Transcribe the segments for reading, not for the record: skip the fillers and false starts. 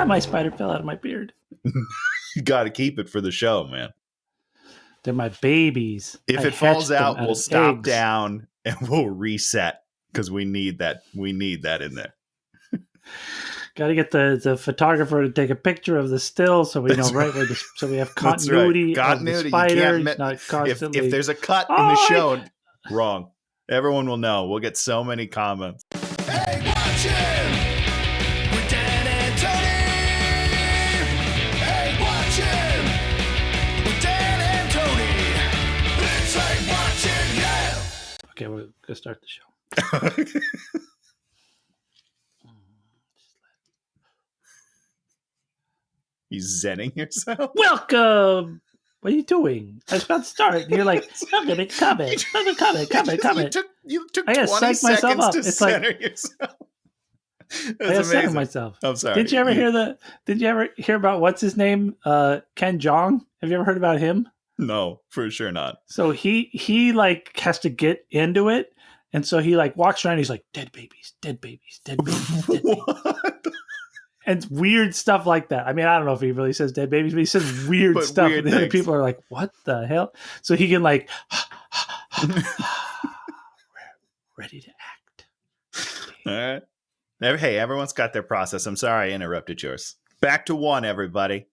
My spider fell out of my beard. You got to keep it for the show, man. They're my babies. If it falls out, we'll stop down and we'll reset because we need that. We need that in there. Got to get the photographer to take a picture of the still so we know right where so we have continuity. Right. Continuity. Of the spider, you can't not constantly. If there's a cut in the show, wrong. Everyone will know. We'll get so many comments. Hey, watch him! With Dan and Tony! Hey, watch him! With Dan and Tony! It's like watching, yeah! Okay, we're going to start the show. You zenning yourself? Welcome! What are you doing? I was about to start. And you're like, I'm going to comment. You took I gotta 20 psych myself seconds up. to It's center like, yourself. I gotta center myself. I'm sorry. Did you ever hear about what's his name? Ken Jeong? Have you ever heard about him? No, for sure not. So he like has to get into it. And so he like walks around. He's like, dead babies, dead babies, dead babies, dead babies. And weird stuff like that. I mean, I don't know if he really says dead babies, but he says weird stuff. Weird and the other people are like, what the hell? So he can like, ready to act. All right. Hey, everyone's got their process. I'm sorry I interrupted yours. Back to one, everybody.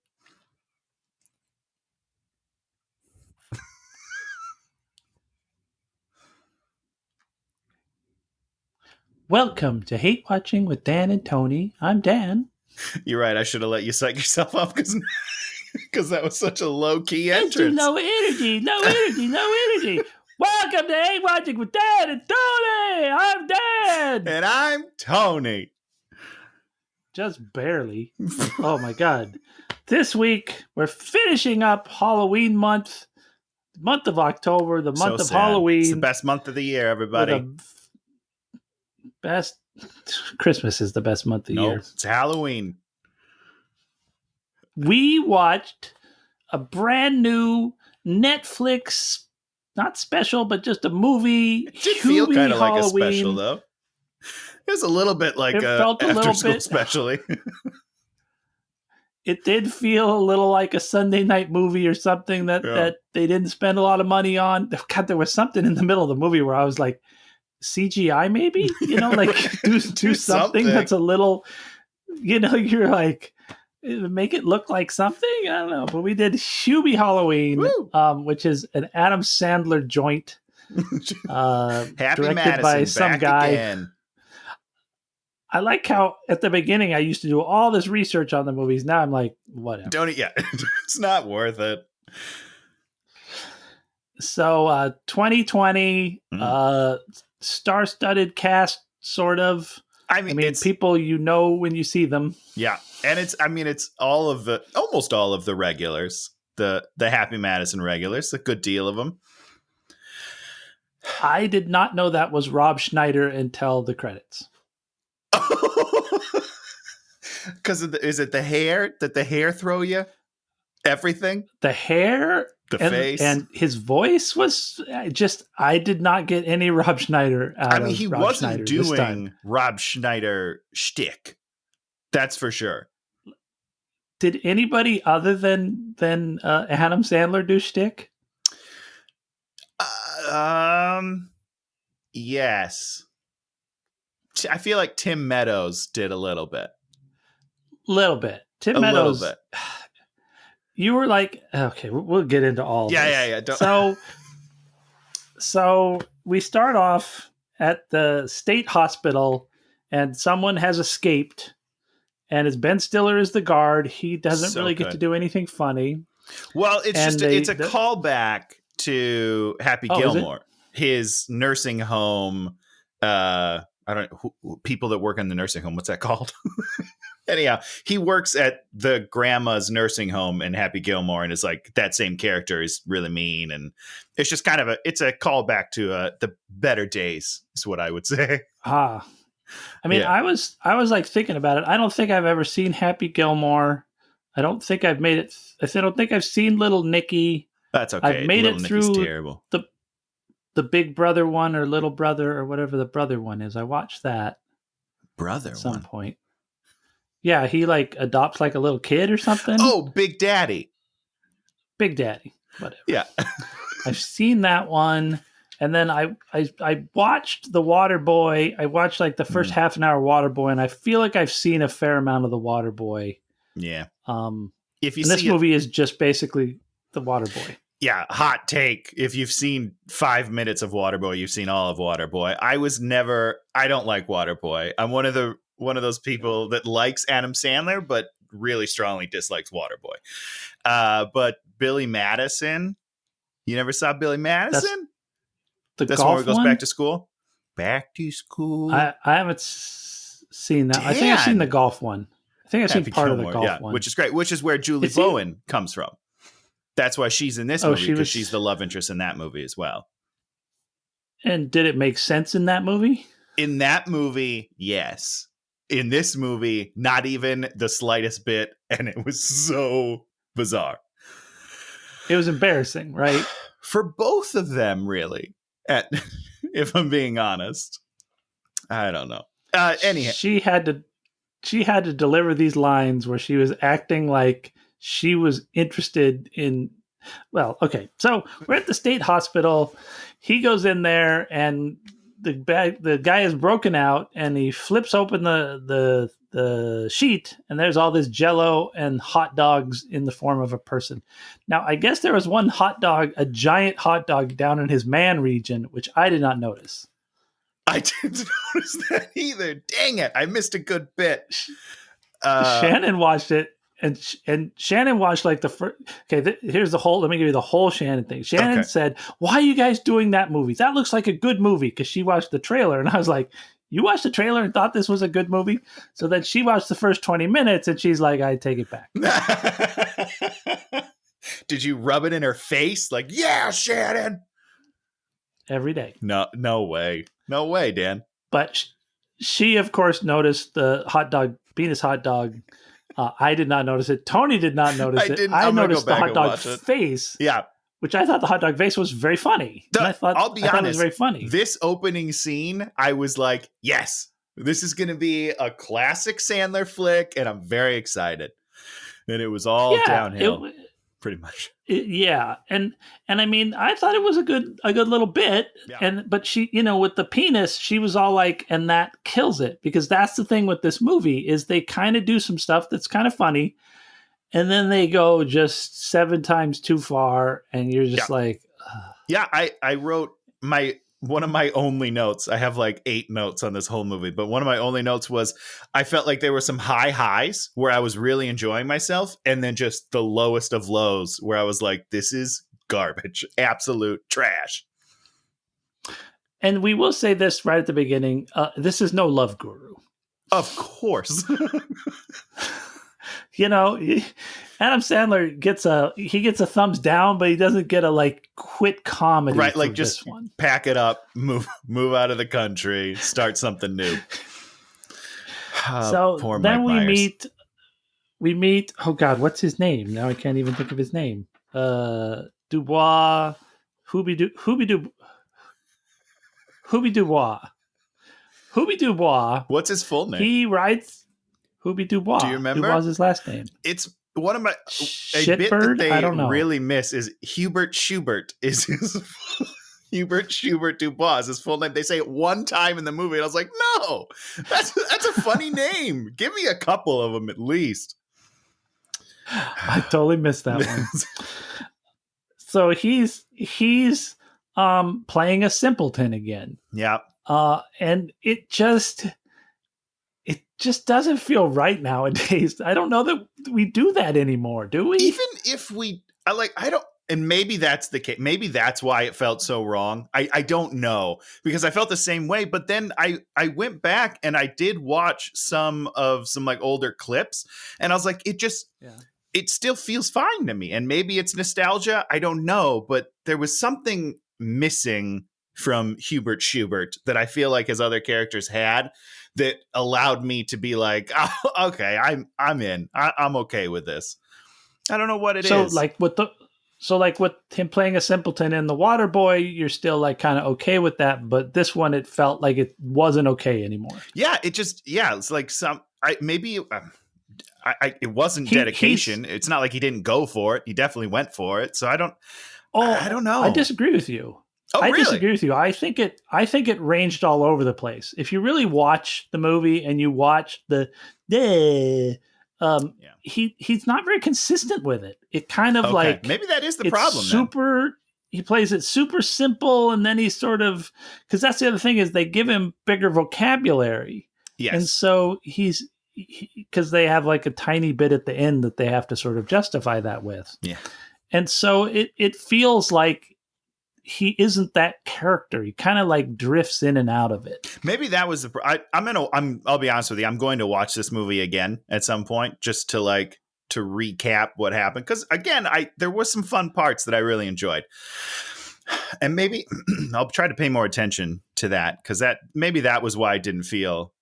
Welcome to Hate Watching with Dan and Tony. I'm Dan. You're right. I should have let you psych yourself up because that was such a low-key entrance. No energy. Welcome to Hate Watching with Dan and Tony. I'm Dan. And I'm Tony. Just barely. Oh, my God. This week, we're finishing up Halloween month of October, the month of sad. Halloween. It's the best month of the year, everybody. Best Christmas is the best month of the year. It's Halloween. We watched a brand new Netflix, not special, but just a movie. It did feel kind of like a Halloween. special, though. It was a little bit like It felt a little after-school bit specially. It did feel a little like a Sunday night movie or something that they didn't spend a lot of money on. God, there was something in the middle of the movie where I was like, CGI maybe? You know, like do something that's a little, you know, you're like, make it look like something. I don't know. But we did Hubie Halloween, which is an Adam Sandler joint. Directed Madison, by some guy. Again. I like how at the beginning I used to do all this research on the movies. Now I'm like, whatever. It's not worth it. So 2020, star-studded cast, sort of. I mean, it's people you know when you see them. Yeah, and it's almost all of the regulars, the Happy Madison regulars, a good deal of them. I did not know that was Rob Schneider until the credits. Because is it the hair? Did the hair throw you? Everything? The hair, the face, and his voice was just. I did not get any Rob Schneider out of I mean, he Rob wasn't Schneider doing Rob Schneider shtick. That's for sure. Did anybody other than Adam Sandler do shtick? Yes. I feel like Tim Meadows did a little bit. Tim Meadows. Little bit. You were like, okay, we'll get into all. Yeah. So we start off at the state hospital, and someone has escaped, and it's Ben Stiller is the guard. He doesn't really get to do anything funny. Well, it's a callback to Happy Gilmore, his nursing home. I don't know, people that work in the nursing home. What's that called? Anyhow, he works at the grandma's nursing home in Happy Gilmore, and is like that same character is really mean, and it's just kind of it's a callback to the better days, is what I would say. I mean, I was like thinking about it. I don't think I've ever seen Happy Gilmore. I don't think I've made it. I don't think I've seen Little Nicky. That's okay. I've made Little it through Nicky's terrible. The Big Brother one, or Little Brother, or whatever the brother one is. I watched that brother at some point. Yeah, he like adopts like a little kid or something. Oh, Big Daddy. Big Daddy. Whatever. Yeah. I've seen that one. And then I watched The Waterboy. I watched like the first half an hour Waterboy, and I feel like I've seen a fair amount of The Waterboy. Yeah. If you this movie is just basically The Waterboy. Yeah, hot take. If you've seen 5 minutes of Waterboy, you've seen all of Waterboy. I don't like Waterboy. I'm one of those people that likes Adam Sandler, but really strongly dislikes Waterboy. But Billy Madison, you never saw Billy Madison? That's when he goes back to school. Back to school. I haven't seen that. I think I've seen the golf one. I think I've seen part of the golf one, which is great. Which is where Julie Bowen comes from. That's why she's in this movie, because she's the love interest in that movie as well. And did it make sense in that movie? In that movie, yes. In this movie, not even the slightest bit, and it was so bizarre. It was embarrassing, right? For both of them, really. If I'm being honest, I don't know. Anyhow, she had to deliver these lines where she was acting like she was interested in. Well, okay, so we're at the state hospital. He goes in there, and the guy is broken out, and he flips open the sheet, and there's all this Jell-O and hot dogs in the form of a person. Now, I guess there was one hot dog, a giant hot dog down in his man region, which I did not notice. I didn't notice that either. Dang it. I missed a good bit. Shannon watched it, and Shannon watched like the first. Okay, here's the whole. Let me give you the whole Shannon thing. Shannon said, "Why are you guys doing that movie? That looks like a good movie." Because she watched the trailer, and I was like, "You watched the trailer and thought this was a good movie?" So then she watched the first 20 minutes, and she's like, "I take it back." Did you rub it in her face? Like, yeah, Shannon. Every day. No way, Dan. But she, of course, noticed the hot dog, penis hot dog. I did not notice it. Tony did not notice it. I noticed the hot dog face. Yeah. Which I thought the hot dog face was very funny. I'll be honest, it was very funny. This opening scene, I was like, yes, this is going to be a classic Sandler flick, and I'm very excited. And it was all downhill, pretty much. And I mean, I thought it was a good little bit. Yeah. But she, with the penis, she was all like, and that kills it, because that's the thing with this movie is they kind of do some stuff that's kind of funny. And then they go just 7 times too far, and you're just like... Ugh. Yeah, I wrote one of my only notes. I have like 8 notes on this whole movie, but one of my only notes was I felt like there were some high highs where I was really enjoying myself, and then just the lowest of lows where I was like, this is garbage. Absolute trash. And we will say this right at the beginning. This is no Love Guru. Of course. Adam Sandler gets a thumbs down, but he doesn't get a quit comedy. Right, like just pack it up, move out of the country, start something new. So then we meet. Oh God, what's his name? Now I can't even think of his name. Dubois, Hubie Dubois. What's his full name? He writes. Hubie Dubois. Do you remember? Dubois' his last name. It's one of my Shitbird? Bit that I don't know. Really miss is Hubert Schubert is his Hubert Schubert Dubois, his full name. They say it one time in the movie, and I was like, no, that's a funny name. Give me a couple of them at least. I totally missed that one. So he's playing a simpleton again. Yeah. And it just doesn't feel right nowadays. I don't know that we do that anymore, do we? Even if and maybe that's the case. Maybe that's why it felt so wrong. I don't know, because I felt the same way. But then I went back and I did watch some older clips, and I was like, it still feels fine to me. And maybe it's nostalgia. I don't know, but there was something missing from Hubert Schubert that I feel like his other characters had that allowed me to be like, oh, okay, I'm in. I'm okay with this. I don't know what it is. So with him playing a simpleton in The Waterboy, you're still kind of okay with that, but this one it felt like it wasn't okay anymore. Yeah, it's like it wasn't dedication. It's not like he didn't go for it. He definitely went for it. So I don't know. I disagree with you. Oh, I really? disagree with you. I think it ranged all over the place. If you really watch the movie and you watch he's not very consistent with it. It kind of like, maybe that is the problem. He plays it super simple, and then he sort of, because that's the other thing is they give him bigger vocabulary. Yes. And so because they have like a tiny bit at the end that they have to sort of justify that with. Yeah. And so it feels like he isn't that character. He kind of like drifts in and out of it. Maybe that was I'll be honest with you. I'm going to watch this movie again at some point just to recap what happened. Cause again, there was some fun parts that I really enjoyed, and maybe I'll try to pay more attention to that. Cause maybe that was why I didn't feel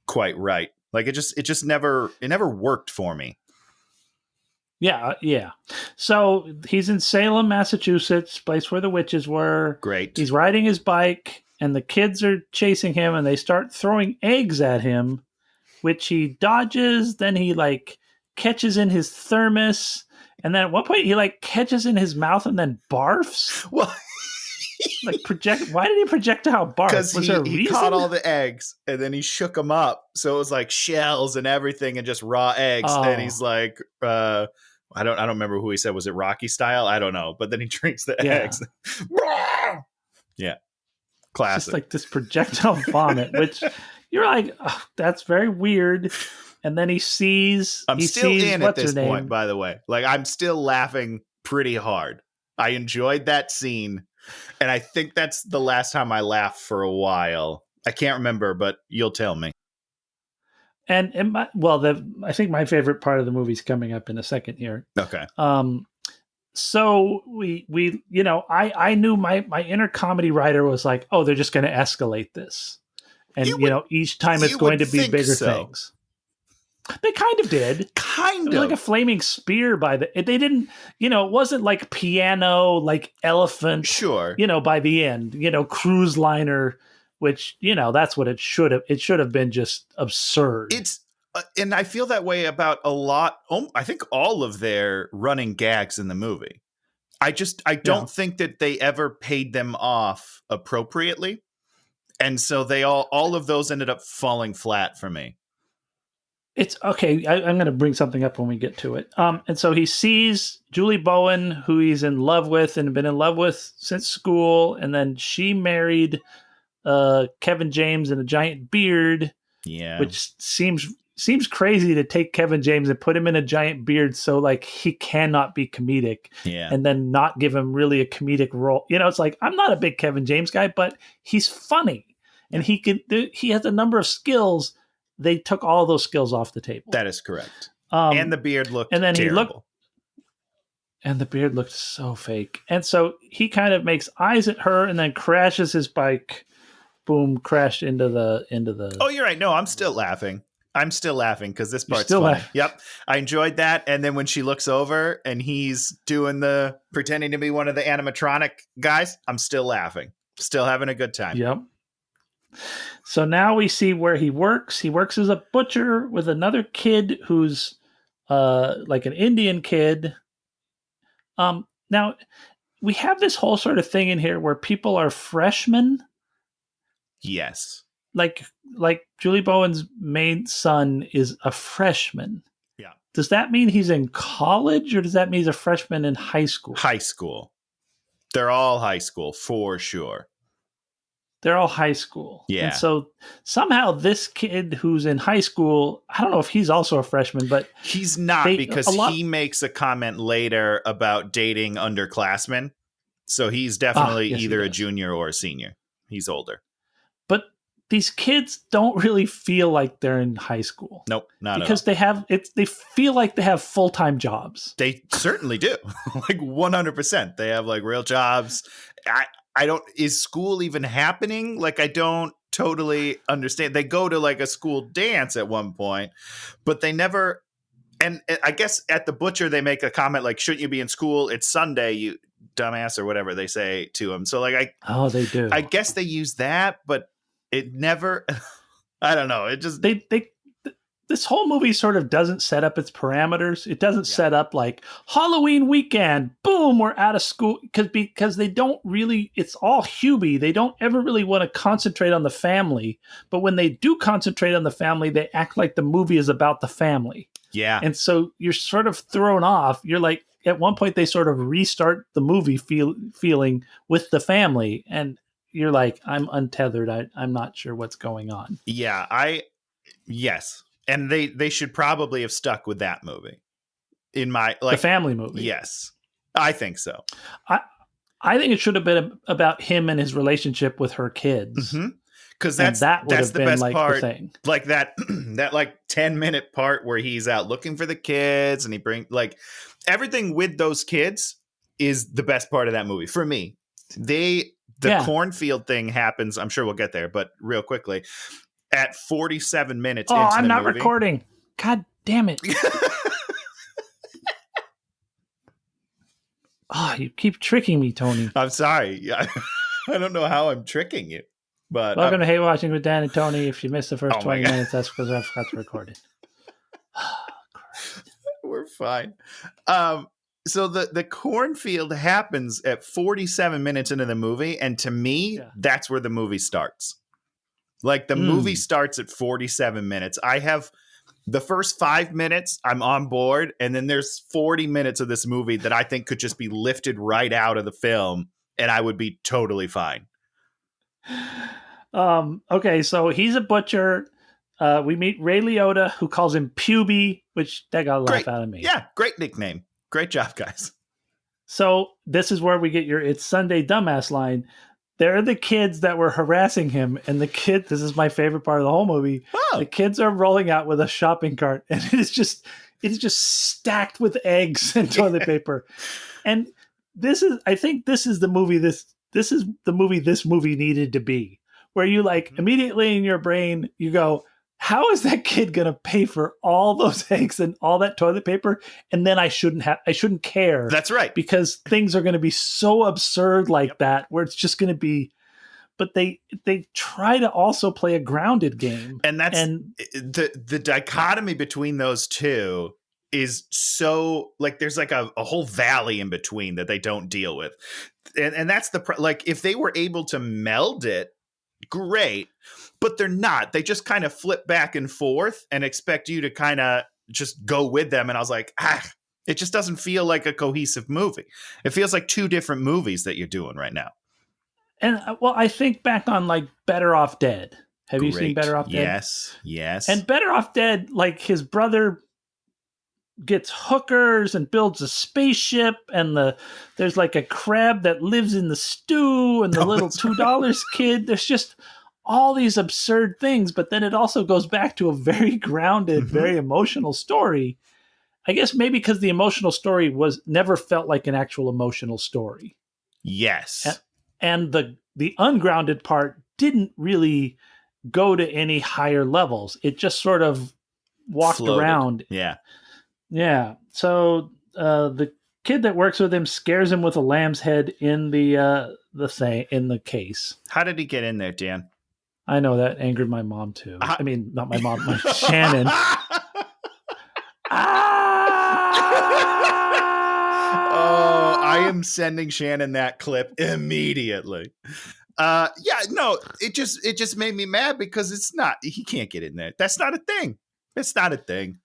quite right. Like it never worked for me. Yeah. So he's in Salem, Massachusetts, place where the witches were. Great. He's riding his bike, and the kids are chasing him, and they start throwing eggs at him, which he dodges. Then he like catches in his thermos, and then at one point he like catches in his mouth and then barfs. Well, like why did he projectile barf? Because he caught all the eggs and then he shook them up, so it was like shells and everything and just raw eggs. And he's like, I don't remember who he said. Was it Rocky style? I don't know. But then he drinks the eggs. Yeah, classic. It's just like this projectile vomit, which you're like, oh, that's very weird. And then he sees. I'm still in at this point, by the way. Like, I'm still laughing pretty hard. I enjoyed that scene. And I think that's the last time I laughed for a while. I can't remember, but you'll tell me. And I think my favorite part of the movie is coming up in a second here. Okay. So we I knew my inner comedy writer was like, oh, they're just going to escalate this, and each time it's going to be bigger things. They kind of did. It was like a flaming spear they didn't, it wasn't like piano, like elephant. Sure. By the end, cruise liner, which, that's what it should have been, just absurd. It's, and I feel that way about a lot. I think all of their running gags in the movie. I don't think that they ever paid them off appropriately. And so all of those ended up falling flat for me. It's okay. I'm going to bring something up when we get to it. And so he sees Julie Bowen, who he's in love with and been in love with since school. And then she married Kevin James in a giant beard. Yeah. Which seems crazy to take Kevin James and put him in a giant beard. So like he cannot be comedic. Yeah. And then not give him really a comedic role. It's like, I'm not a big Kevin James guy, but he's funny. And he has a number of skills. They took all those skills off the table. That is correct. And the beard looked terrible. And the beard looked so fake. And so he kind of makes eyes at her and then crashes his bike. Boom, crashed into the. Oh, you're right. No, I'm still laughing. Because this part's funny. Yep. I enjoyed that. And then when she looks over and he's doing pretending to be one of the animatronic guys, I'm still laughing. Still having a good time. Yep. So now we see where he works. He works as a butcher with another kid who's like an Indian kid. Now we have this whole sort of thing in here where people are freshmen. Yes. Like Julie Bowen's main son is a freshman. Yeah. Does that mean he's in college, or does that mean he's a freshman in high school? High school. They're all high school for sure. They're all high school. Yeah. And so somehow this kid who's in high school, I don't know if he's also a freshman, but he's not, because he makes a comment later about dating underclassmen. So he's definitely either a junior or a senior. He's older. But these kids don't really feel like they're in high school. Nope, not because at all. They feel like they have full-time jobs. They certainly do. Like 100%. They have like real jobs. Is school even happening? Like, I don't totally understand. They go to like a school dance at one point, but they never, and I guess at the butcher, they make a comment like, shouldn't you be in school? It's Sunday, you dumbass, or whatever they say to him. So like, they do. I guess they use that, but it never, I don't know. It just, this whole movie sort of doesn't set up its parameters. It doesn't set up like Halloween weekend, boom, we're out of school. Because they don't really, it's all Hubie. They don't ever really want to concentrate on the family. But when they do concentrate on the family, they act like the movie is about the family. Yeah. And so you're sort of thrown off. You're like, at one point they sort of restart the movie feeling with the family. And you're like, I'm untethered. I'm not sure what's going on. Yeah, yes. And they should probably have stuck with that movie. In my the family movie. Yes. I think so. I think it should have been about him and his relationship with her kids. Because that's the best like part. The thing. Like that like 10-minute part where he's out looking for the kids and he like everything with those kids is the best part of that movie for me. The cornfield thing happens. I'm sure we'll get there, but real quickly. At 47 minutes into the movie. Oh, I'm not recording. God damn it. Oh, you keep tricking me, Tony. I'm sorry. I don't know how I'm tricking you. But welcome to Hate Watching with Dan and Tony. If you missed the first 20 minutes, that's because I forgot to record it. We're fine. So the cornfield happens at 47 minutes into the movie. And to me, that's where the movie starts. Like the movie starts at 47 minutes. I have the first 5 minutes, I'm on board. And then there's 40 minutes of this movie that I think could just be lifted right out of the film. And I would be totally fine. Okay, so he's a butcher. We meet Ray Liotta, who calls him Puby, which that got a laugh out of me. Yeah, great nickname. Great job, guys. So this is where we get your "It's Sunday, dumbass" line. There are the kids that were harassing him, and this is my favorite part of the whole movie. Oh. The kids are rolling out with a shopping cart, and it is just stacked with eggs and toilet paper. And I think this is the movie this movie needed to be, where you like immediately in your brain, you go, how is that kid going to pay for all those eggs and all that toilet paper? And then I shouldn't care. That's right. Because things are going to be so absurd like that, where it's just going to be, but they try to also play a grounded game. And the dichotomy between those two is so like, there's like a whole valley in between that they don't deal with. And that's like, if they were able to meld it, great, but they're not. They just kind of flip back and forth and expect you to kind of just go with them. And I was like, it just doesn't feel like a cohesive movie. It feels like two different movies that you're doing right now. And well, I think back on like Better Off Dead. Have you seen Better Off Dead? Yes. And Better Off Dead, like his brother gets hookers and builds a spaceship, and there's like a crab that lives in the stew, and the little $2 kid. There's just all these absurd things, but then it also goes back to a very grounded, very emotional story. I guess maybe because the emotional story never felt like an actual emotional story. Yes. And the ungrounded part didn't really go to any higher levels. It just sort of walked around. Yeah. Yeah. So the kid that works with him scares him with a lamb's head in the case. How did he get in there, Dan? I know that angered my mom too. I mean, not my mom, my Shannon. Oh, I am sending Shannon that clip immediately. It just made me mad because he can't get in there. That's not a thing. It's not a thing.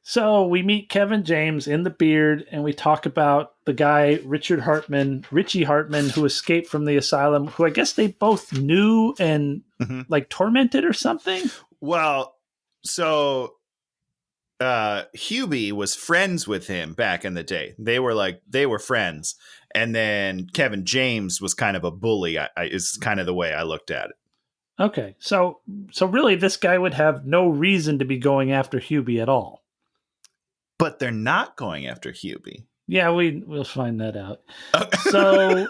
So we meet Kevin James in the beard, and we talk about the guy, Richie Hartman, who escaped from the asylum, who I guess they both knew and like tormented or something. Well, so Hubie was friends with him back in the day. They were friends. And then Kevin James was kind of a bully, is kind of the way I looked at it. Okay. So really this guy would have no reason to be going after Hubie at all. But they're not going after Hubie. Yeah, we'll find that out. Okay.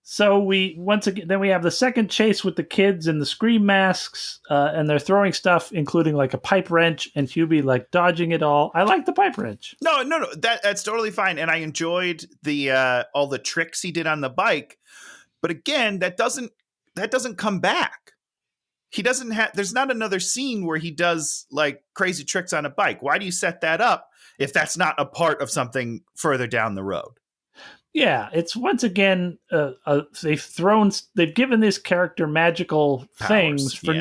So we then we have the second chase with the kids in the scream masks, and they're throwing stuff, including like a pipe wrench, and Hubie like dodging it all. I like the pipe wrench. No, that's totally fine, and I enjoyed the all the tricks he did on the bike. But again, that doesn't come back. he doesn't have, there's not another scene where he does like crazy tricks on a bike. Why do you set that up if that's not a part of something further down the road? Yeah, it's once again they've given this character magical things for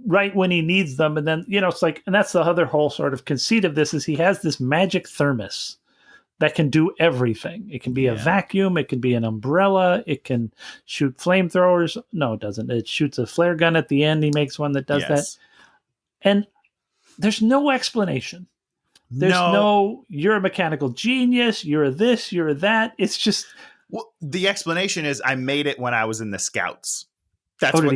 right when he needs them, and then it's like, and that's the other whole sort of conceit of this is he has this magic thermos that can do everything. It can be a vacuum, it can be an umbrella, it can shoot flamethrowers. No, it doesn't. It shoots a flare gun at the end. He makes one that does that, and there's no explanation. There's no, you're a mechanical genius, you're a this, you're a that. It's just... Well, the explanation is I made it when I was in the Scouts. That's what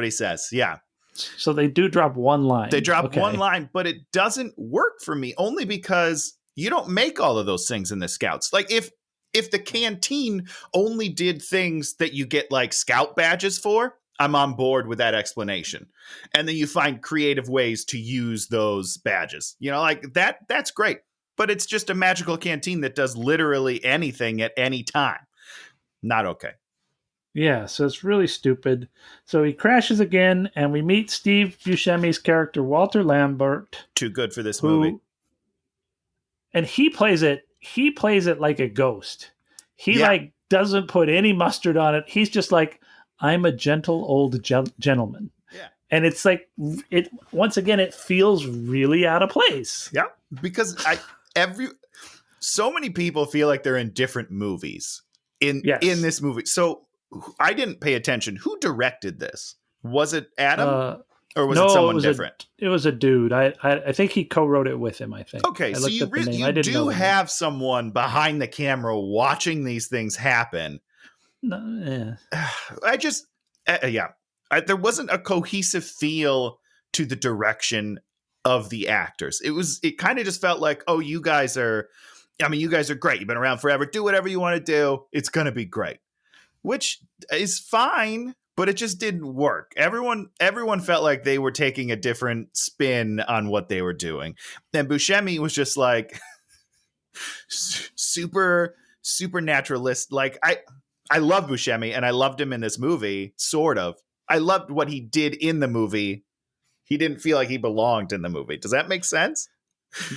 he says. Yeah. So they do drop one line. They drop one line, but it doesn't work for me only because you don't make all of those things in the Scouts. Like if the canteen only did things that you get like Scout badges for, I'm on board with that explanation. And then you find creative ways to use those badges. Like that's great. But it's just a magical canteen that does literally anything at any time. Not okay. Yeah, so it's really stupid. So he crashes again, and we meet Steve Buscemi's character, Walter Lambert. Too good for this movie. And he plays it like a ghost. He doesn't put any mustard on it. He's just like, I'm a gentle old gentleman. Yeah. And it's like, once again, it feels really out of place. Yeah. Because so many people feel like they're in different movies in this movie. So I didn't pay attention. Who directed this? Was it Adam? Or was it someone different? It was a dude. I think he co-wrote it with him, I think. Okay, so you do have someone behind the camera watching these things happen. No, there wasn't a cohesive feel to the direction of the actors. It kind of just felt like, oh, you guys are great. You've been around forever. Do whatever you want to do. It's going to be great, which is fine, but it just didn't work. Everyone felt like they were taking a different spin on what they were doing. And Buscemi was just like super naturalist. Like I love Buscemi, and I loved him in this movie, sort of. I loved what he did in the movie. He didn't feel like he belonged in the movie. Does that make sense?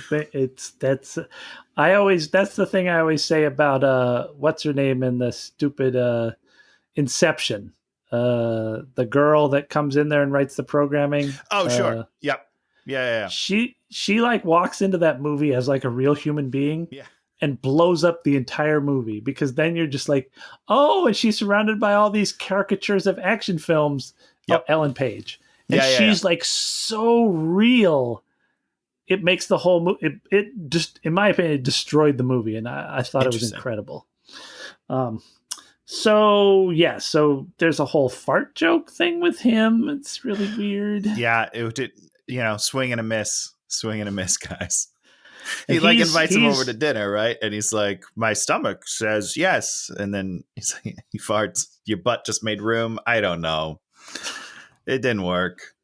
That's the thing I always say about what's her name in the stupid Inception. The girl that comes in there and writes the programming. Oh, sure. Yep. Yeah. She like walks into that movie as like a real human being. Yeah. And blows up the entire movie, because then you're just like, oh, and she's surrounded by all these caricatures of action films. Yep. Ellen Page. And she's like so real. It makes the whole movie, it just, in my opinion, it destroyed the movie. And I thought it was incredible. So there's a whole fart joke thing with him. It's really weird. Yeah. It did, swing and a miss, guys. He like invites him over to dinner, right? And he's like, my stomach says yes. And then he's like, he farts. Your butt just made room. I don't know. It didn't work.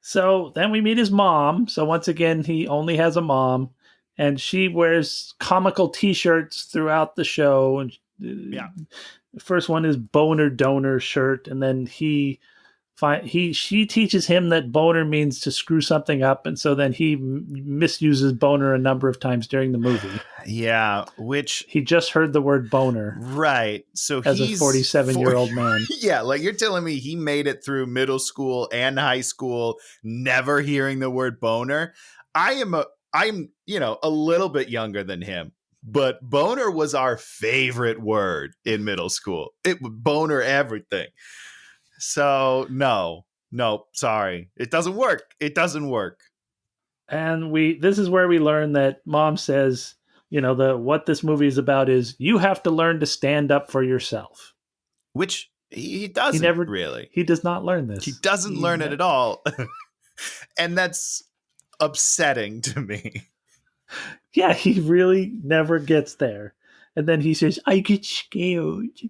So then we meet his mom. So once again, he only has a mom, and she wears comical T-shirts throughout the show. And the first one is boner donor shirt. And then she teaches him that boner means to screw something up, and so then he misuses boner a number of times during the movie. Yeah, which he just heard the word boner, right? So as a 47-year-old man, yeah, like you're telling me he made it through middle school and high school never hearing the word boner. I'm a little bit younger than him, but boner was our favorite word in middle school. It would boner everything. So no, sorry. It doesn't work. And this is where we learn that mom says, what this movie is about is you have to learn to stand up for yourself. Which he doesn't really. He does not learn this. He doesn't learn it at all. And that's upsetting to me. Yeah, he really never gets there. And then he says, I get scared.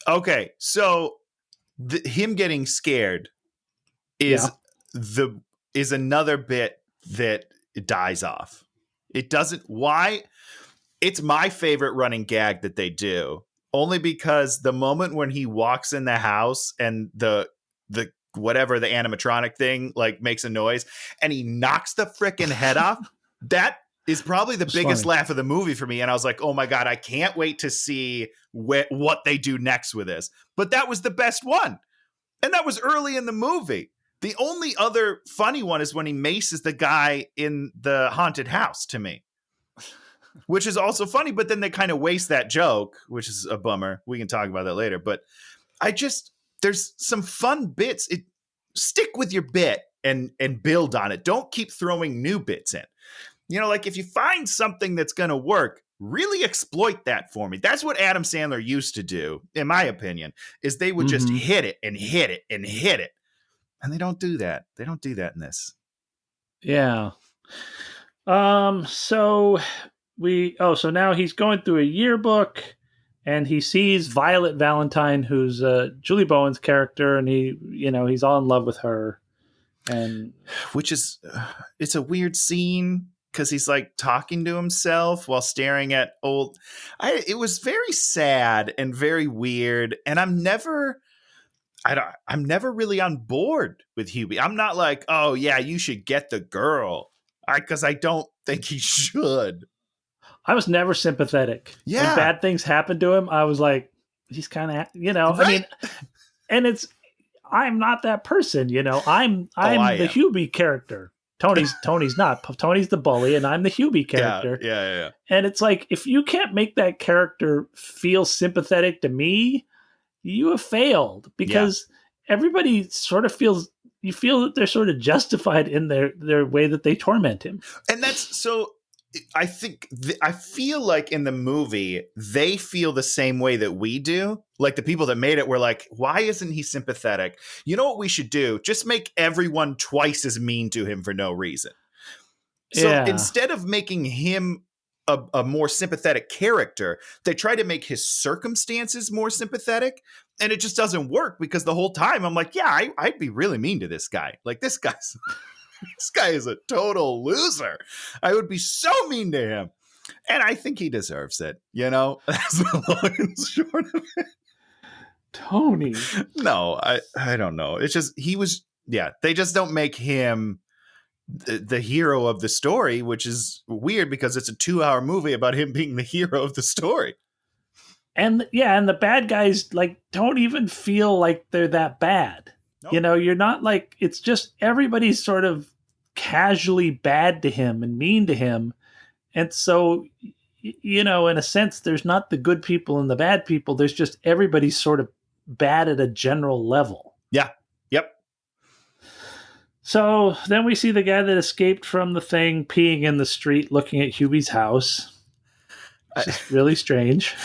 Okay, so him getting scared is another bit that dies off. It doesn't. Why? It's my favorite running gag that they do, only because the moment when he walks in the house and the whatever the animatronic thing like makes a noise and he knocks the frickin' head off. That is probably the biggest laugh of the movie for me. And I was like, oh my God, I can't wait to see what they do next with this. But that was the best one. And that was early in the movie. The only other funny one is when he maces the guy in the haunted house to me, which is also funny. But then they kind of waste that joke, which is a bummer. We can talk about that later. But there's some fun bits. Stick with your bit and build on it. Don't keep throwing new bits in. You know, like if you find something that's going to work, really exploit that for me. That's what Adam Sandler used to do, in my opinion, is they would just hit it and hit it and hit it. And they don't do that. They don't do that in this. Yeah. So now he's going through a yearbook and he sees Violet Valentine, who's Julie Bowen's character, and he's all in love with her. And which is it's a weird scene because he's like talking to himself while staring at it was very sad and very weird. And I'm never really on board with Hubie. I'm not like, oh yeah, you should get the girl. Because I don't think he should. I was never sympathetic. Yeah. When bad things happened to him, I was like, he's kind of, right? I mean, and I'm not that person, I'm the Hubie character. Tony's not. Tony's the bully, and I'm the Hubie character. Yeah. And it's like, if you can't make that character feel sympathetic to me, you have failed, because everybody sort of feels, you feel that they're sort of justified in their way that they torment him. And that's so. I think I feel like in the movie they feel the same way that we do. Like the people that made it were like, why isn't he sympathetic? You know what we should do? Just make everyone twice as mean to him for no reason. So instead of making him a more sympathetic character, they try to make his circumstances more sympathetic. And it just doesn't work, because the whole time I'm like, yeah, I'd be really mean to this guy. Like this guy is a total loser. I would be so mean to him. And I think he deserves it. That's the long and short of it. Tony. No, I don't know. It's just, they just don't make him the hero of the story, which is weird because it's a 2-hour movie about him being the hero of the story. And the bad guys don't even feel like they're that bad. Nope. You're not like, it's just everybody's sort of casually bad to him and mean to him. And so, in a sense, there's not the good people and the bad people. There's just everybody's sort of bad at a general level. Yeah. Yep. So then we see the guy that escaped from the thing peeing in the street looking at Hubie's house. It's just really strange.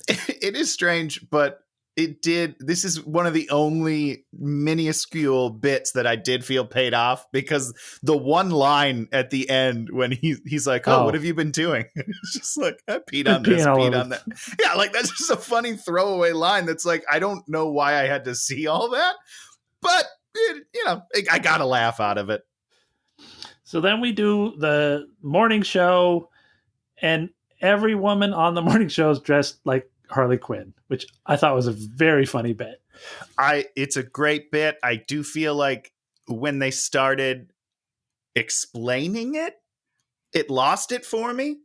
It is strange, but this is one of the only minuscule bits that I did feel paid off, because the one line at the end when he's like, oh, what have you been doing? It's just like, I peed on this, peed on that. Yeah, like that's just a funny throwaway line that's like, I don't know why I had to see all that, but I got a laugh out of it. So then we do the morning show, and every woman on the morning show is dressed like Harley Quinn, which I thought was a very funny bit. It's a great bit. I do feel like when they started explaining it, it lost it for me.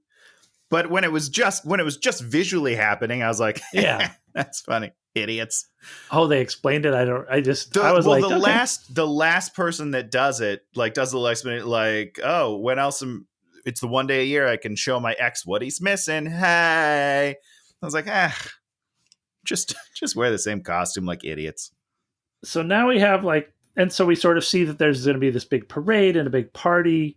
But when it was just visually happening, I was like, yeah, that's funny. Idiots. Oh, they explained it. The last person that does it, does the explanation, oh, when else it's the one day a year I can show my ex what he's missing. Hey. I was like, just wear the same costume like idiots. So now we have and so we sort of see that there's going to be this big parade and a big party,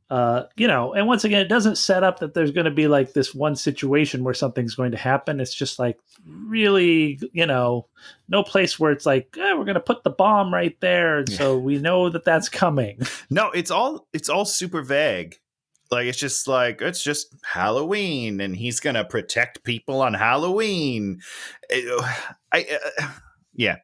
and once again, it doesn't set up that there's going to be this one situation where something's going to happen. It's just really, no place where it's we're going to put the bomb right there. And so we know that that's coming. No, it's all super vague. It's just Halloween, and he's going to protect people on Halloween. Yeah.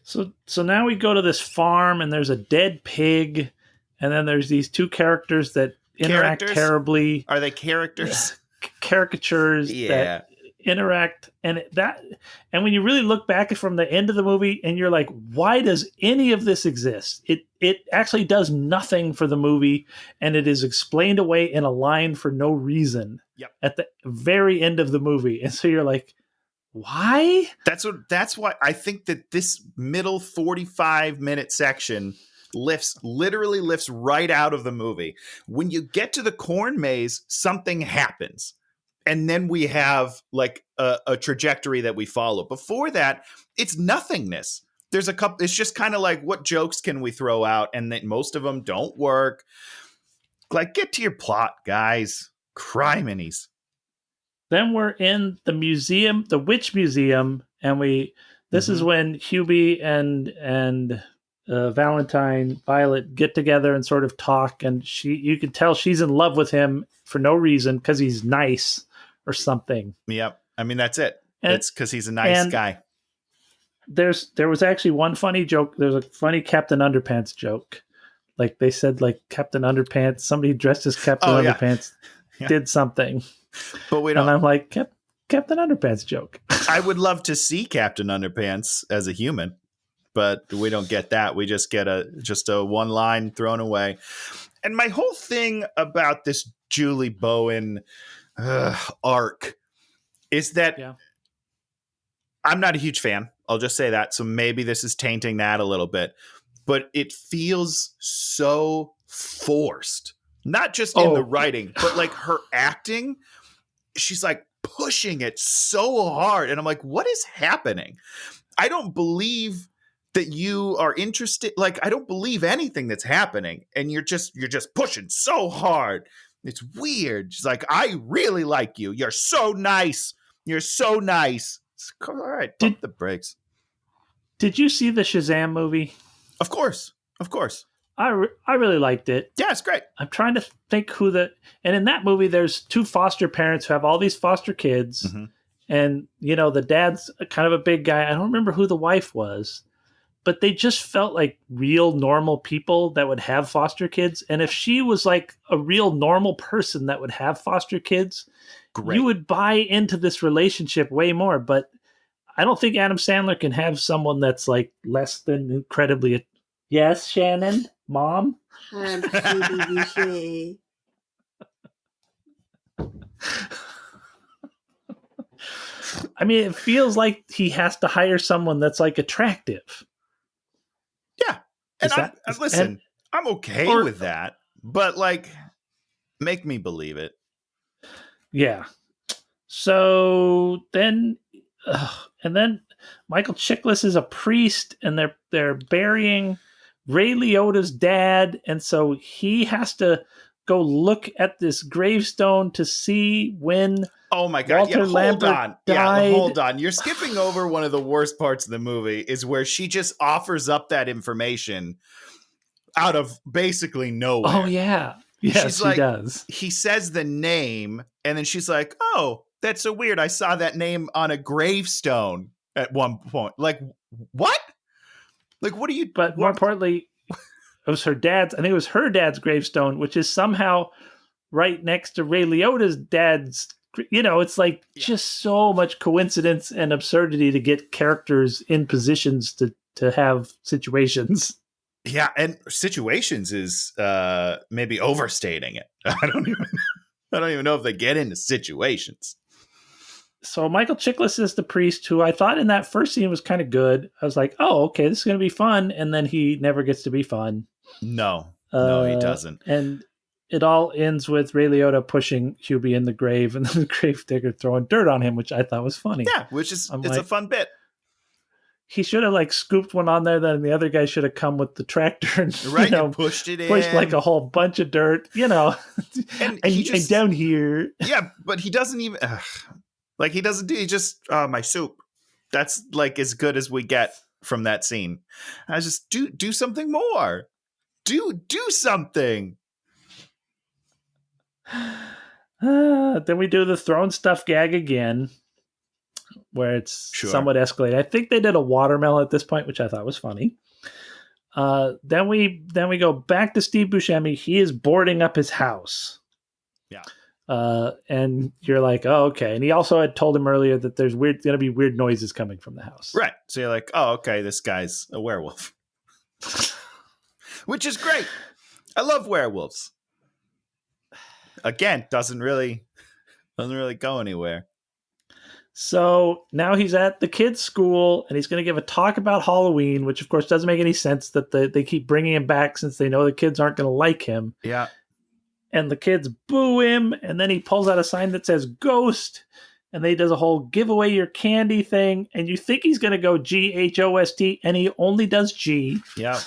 So now we go to this farm, and there's a dead pig, and then there's these two characters that interact terribly. Are they characters? Caricatures that interact, and when you really look back from the end of the movie, and you're like, why does any of this exist? It actually does nothing for the movie, and it is explained away in a line for no reason. Yep. At the very end of the movie, and so you're like, why? That's why I think that this middle 45-minute section literally lifts right out of the movie. When you get to the corn maze, something happens. And then we have like a trajectory that we follow. Before that, it's nothingness. There's a couple, it's just kind of like, what jokes can we throw out? And that most of them don't work. Like, get to your plot, guys. Criminies. Then we're in the museum, the witch museum, and this is when Hubie and Valentine Violet get together and sort of talk, and you can tell she's in love with him for no reason because he's nice or something. Yep. I mean, that's it. It's because he's a nice guy. There was actually one funny joke. There's a funny Captain Underpants joke. Like they said, like Captain Underpants, somebody dressed as Captain Underpants did something. But we don't. And I'm like, Captain Underpants joke. I would love to see Captain Underpants as a human, but we don't get that. We just get a one line thrown away. And my whole thing about this Julie Bowen arc is that I'm not a huge fan. I'll just say that. So maybe this is tainting that a little bit, but it feels so forced, not just in the writing, but like her acting. She's like pushing it so hard. And I'm like, what is happening? I don't believe that you are interested. Like, I don't believe anything that's happening. And you're just pushing so hard. It's weird. She's like, I really like you. You're so nice. You're so nice. It's, all right. Pump the brakes. Did you see the Shazam movie? Of course. Of course. I really liked it. Yeah, it's great. I'm trying to think and in that movie, there's two foster parents who have all these foster kids. Mm-hmm. And, the dad's kind of a big guy. I don't remember who the wife was, but they just felt like real normal people that would have foster kids. And if she was like a real normal person that would have foster kids, you would buy into this relationship way more. But I don't think Adam Sandler can have someone that's like less than incredibly. Yes, Shannon? Mom? I mean, it feels like he has to hire someone that's like attractive. Yeah. And I'm okay with that, but like, make me believe it. Yeah. So then, and then Michael Chiklis is a priest, and they're burying Ray Liotta's dad, and so he has to go look at this gravestone to see when. Oh my God! Walter Lambert died. Hold on. You're skipping over one of the worst parts of the movie, is where she just offers up that information out of basically nowhere. Oh yeah, yes, she does. He says the name, and then she's like, "Oh, that's so weird. I saw that name on a gravestone at one point." Like, what? Like, what are you? But more importantly, it was her dad's. I think it was her dad's gravestone, which is somehow right next to Ray Liotta's dad's. It's like just so much coincidence and absurdity to get characters in positions to have situations. Yeah, and situations is maybe overstating it. I don't even know if they get into situations. So Michael Chiklis is the priest, who I thought in that first scene was kind of good. I was like, oh, okay, this is going to be fun. And then he never gets to be fun. No, he doesn't. And it all ends with Ray Liotta pushing Hubie in the grave, and then the grave digger throwing dirt on him, which I thought was funny. Yeah, which is a fun bit. He should have like scooped one on there, then the other guy should have come with the tractor and and pushed it in. Pushed like a whole bunch of dirt, And I'm down here. Yeah, but he doesn't even he just my soup. That's like as good as we get from that scene. I just do something more. Do something. Then we do the throwing stuff gag again, where it's somewhat escalated. I think they did a watermelon at this point, which I thought was funny. Then we go back to Steve Buscemi. He is boarding up his house. Yeah. And you're like, oh, okay. And he also had told him earlier that there's going to be weird noises coming from the house. Right. So you're like, oh, okay, this guy's a werewolf. Which is great. I love werewolves. Again, doesn't really go anywhere. So now he's at the kids' school and he's going to give a talk about Halloween, which of course doesn't make any sense that they keep bringing him back since they know the kids aren't going to like him. Yeah. And the kids boo him, and then he pulls out a sign that says ghost, and then he does a whole give away your candy thing, and you think he's going to go GHOST, and he only does G. Yeah.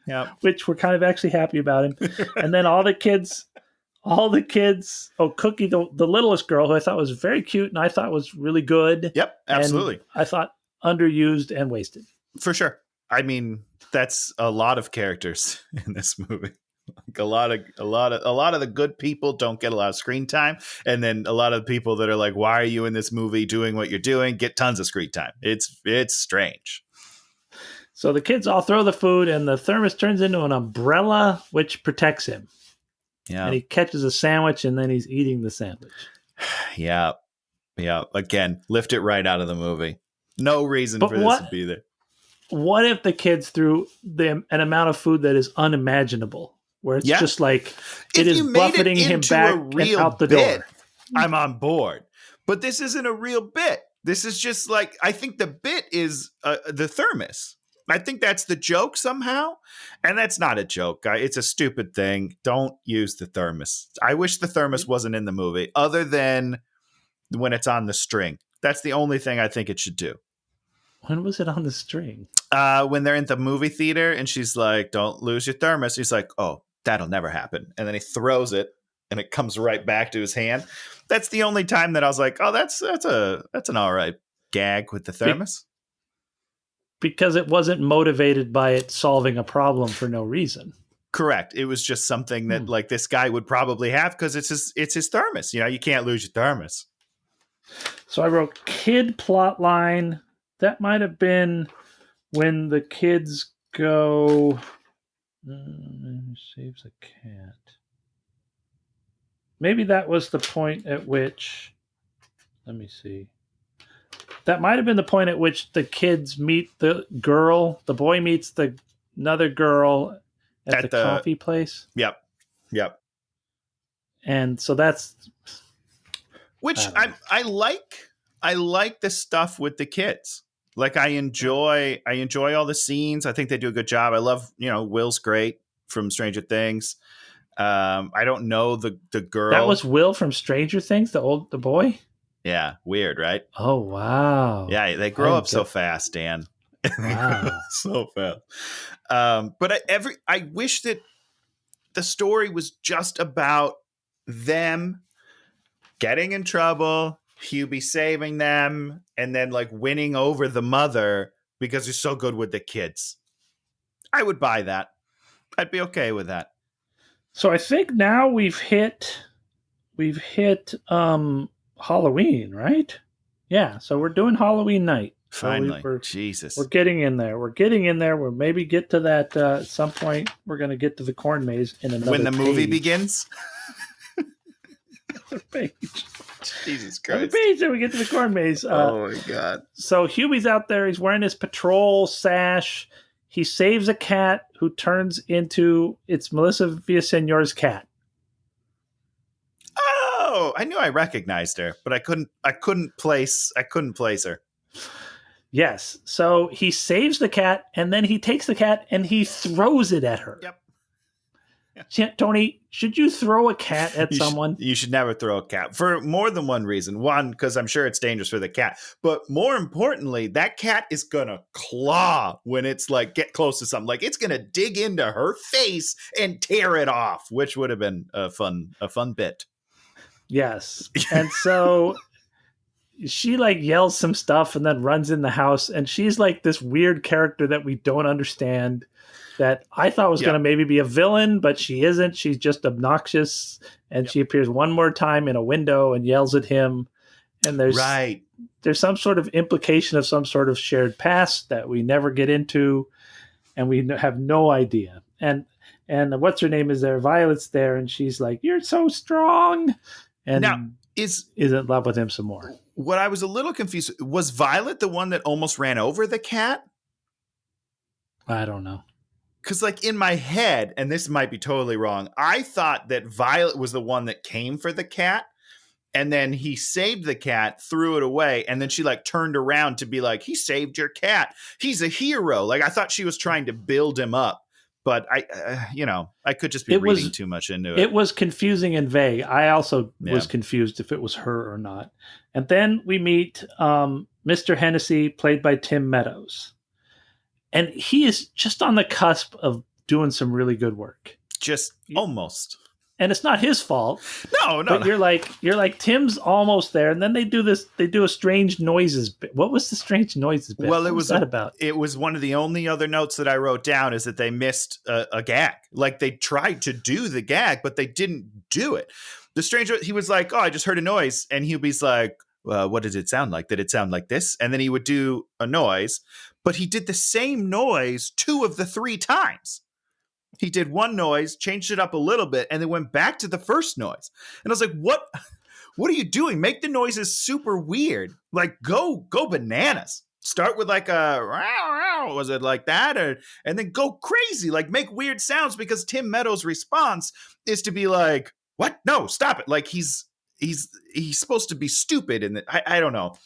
Yeah. Which we're kind of actually happy about him. And then all the kids, Cookie, the littlest girl, who I thought was very cute and I thought was really good. Yep, absolutely. I thought underused and wasted. For sure. I mean, that's a lot of characters in this movie. Like a lot of the good people don't get a lot of screen time, and then a lot of people that are like, why are you in this movie doing what you're doing, get tons of screen time. It's strange. So the kids all throw the food, and the thermos turns into an umbrella, which protects him. Yeah. And he catches a sandwich, and then he's eating the sandwich. Yeah. Yeah. Again, lift it right out of the movie. No reason for this to be there. What if the kids threw an amount of food that is unimaginable? Where it's just like it is buffeting him back and out the door. I'm on board. But this isn't a real bit. This is just like, I think the bit is the thermos. I think that's the joke somehow. And that's not a joke. It's a stupid thing. Don't use the thermos. I wish the thermos wasn't in the movie, other than when it's on the string. That's the only thing I think it should do. When was it on the string? When they're in the movie theater and she's like, don't lose your thermos. He's like, oh, that'll never happen. And then he throws it and it comes right back to his hand. That's the only time that I was like, oh, that's an all right gag with the thermos. Because it wasn't motivated by it solving a problem for no reason. Correct. It was just something that like this guy would probably have because it's his thermos. You know, you can't lose your thermos. So I wrote kid plot line. That might have been when the kids go... saves a cat. Maybe that was the point at which... Let me see. That might have been the point at which the kids meet the girl. The boy meets another girl at the coffee place. Yep. And so that's... Which I like the stuff with the kids. Like I enjoy all the scenes. I think they do a good job. I love, Will's great from Stranger Things. I don't know the girl. That was Will from Stranger Things, the boy? Yeah, weird, right? Oh, wow. Yeah, they grow up so fast, Dan. Wow. So fast. But I wish that the story was just about them getting in trouble, Hubie saving them, and then like winning over the mother because he's so good with the kids. I would buy that. I'd be okay with that. So I think now we've hit Halloween, right? Yeah, so we're doing Halloween night. Finally. Jesus. We're getting in there. We'll maybe get to that at some point. We're going to get to the corn maze in another when the page. Movie begins. Another page. Jesus Christ. The page that we get to the corn maze. Oh my God. So Hubie's out there. He's wearing his patrol sash. He saves a cat who turns into it's Melissa Villaseñor's cat. Oh, I knew I recognized her, but I couldn't place her. Yes. So he saves the cat, and then he takes the cat and he throws it at her. Yep. Tony, should you throw a cat at someone? You should never throw a cat for more than one reason. One, because I'm sure it's dangerous for the cat. But more importantly, that cat is going to claw when it's like get close to something. Like it's going to dig into her face and tear it off, which would have been a fun bit. Yes. And so she like yells some stuff and then runs in the house. And she's like this weird character that we don't understand. That I thought was going to maybe be a villain, but she isn't. She's just obnoxious, and she appears one more time in a window and yells at him. And there's some sort of implication of some sort of shared past that we never get into, and we have no idea. And what's her name is there? Violet's there, and she's like, "You're so strong," and now is in love with him some more. What I was a little confused, was Violet the one that almost ran over the cat? I don't know. Because, like, in my head, and this might be totally wrong, I thought that Violet was the one that came for the cat, and then he saved the cat, threw it away, and then she, like, turned around to be like, he saved your cat. He's a hero. Like, I thought she was trying to build him up, but I could just be reading too much into it. It was confusing and vague. I also was confused if it was her or not. And then we meet Mr. Hennessy, played by Tim Meadows. And he is just on the cusp of doing some really good work. Just almost. And it's not his fault. No. But you're like, Tim's almost there. And then they do a strange noises bit. What was the strange noises bit? Well, what was that about? It was one of the only other notes that I wrote down is that they missed a gag. Like, they tried to do the gag, but they didn't do it. The stranger, he was like, oh, I just heard a noise. And Hubie's like, what did it sound like? Did it sound like this? And then he would do a noise. But he did the same noise 2 of the 3 times. He did one noise, changed it up a little bit, and then went back to the first noise. And I was like, what are you doing? Make the noises super weird. Like, go bananas. Start with like a, was it like that? And then go crazy. Like, make weird sounds, because Tim Meadows' response is to be like, what? No, stop it. Like, he's supposed to be stupid. And I don't know.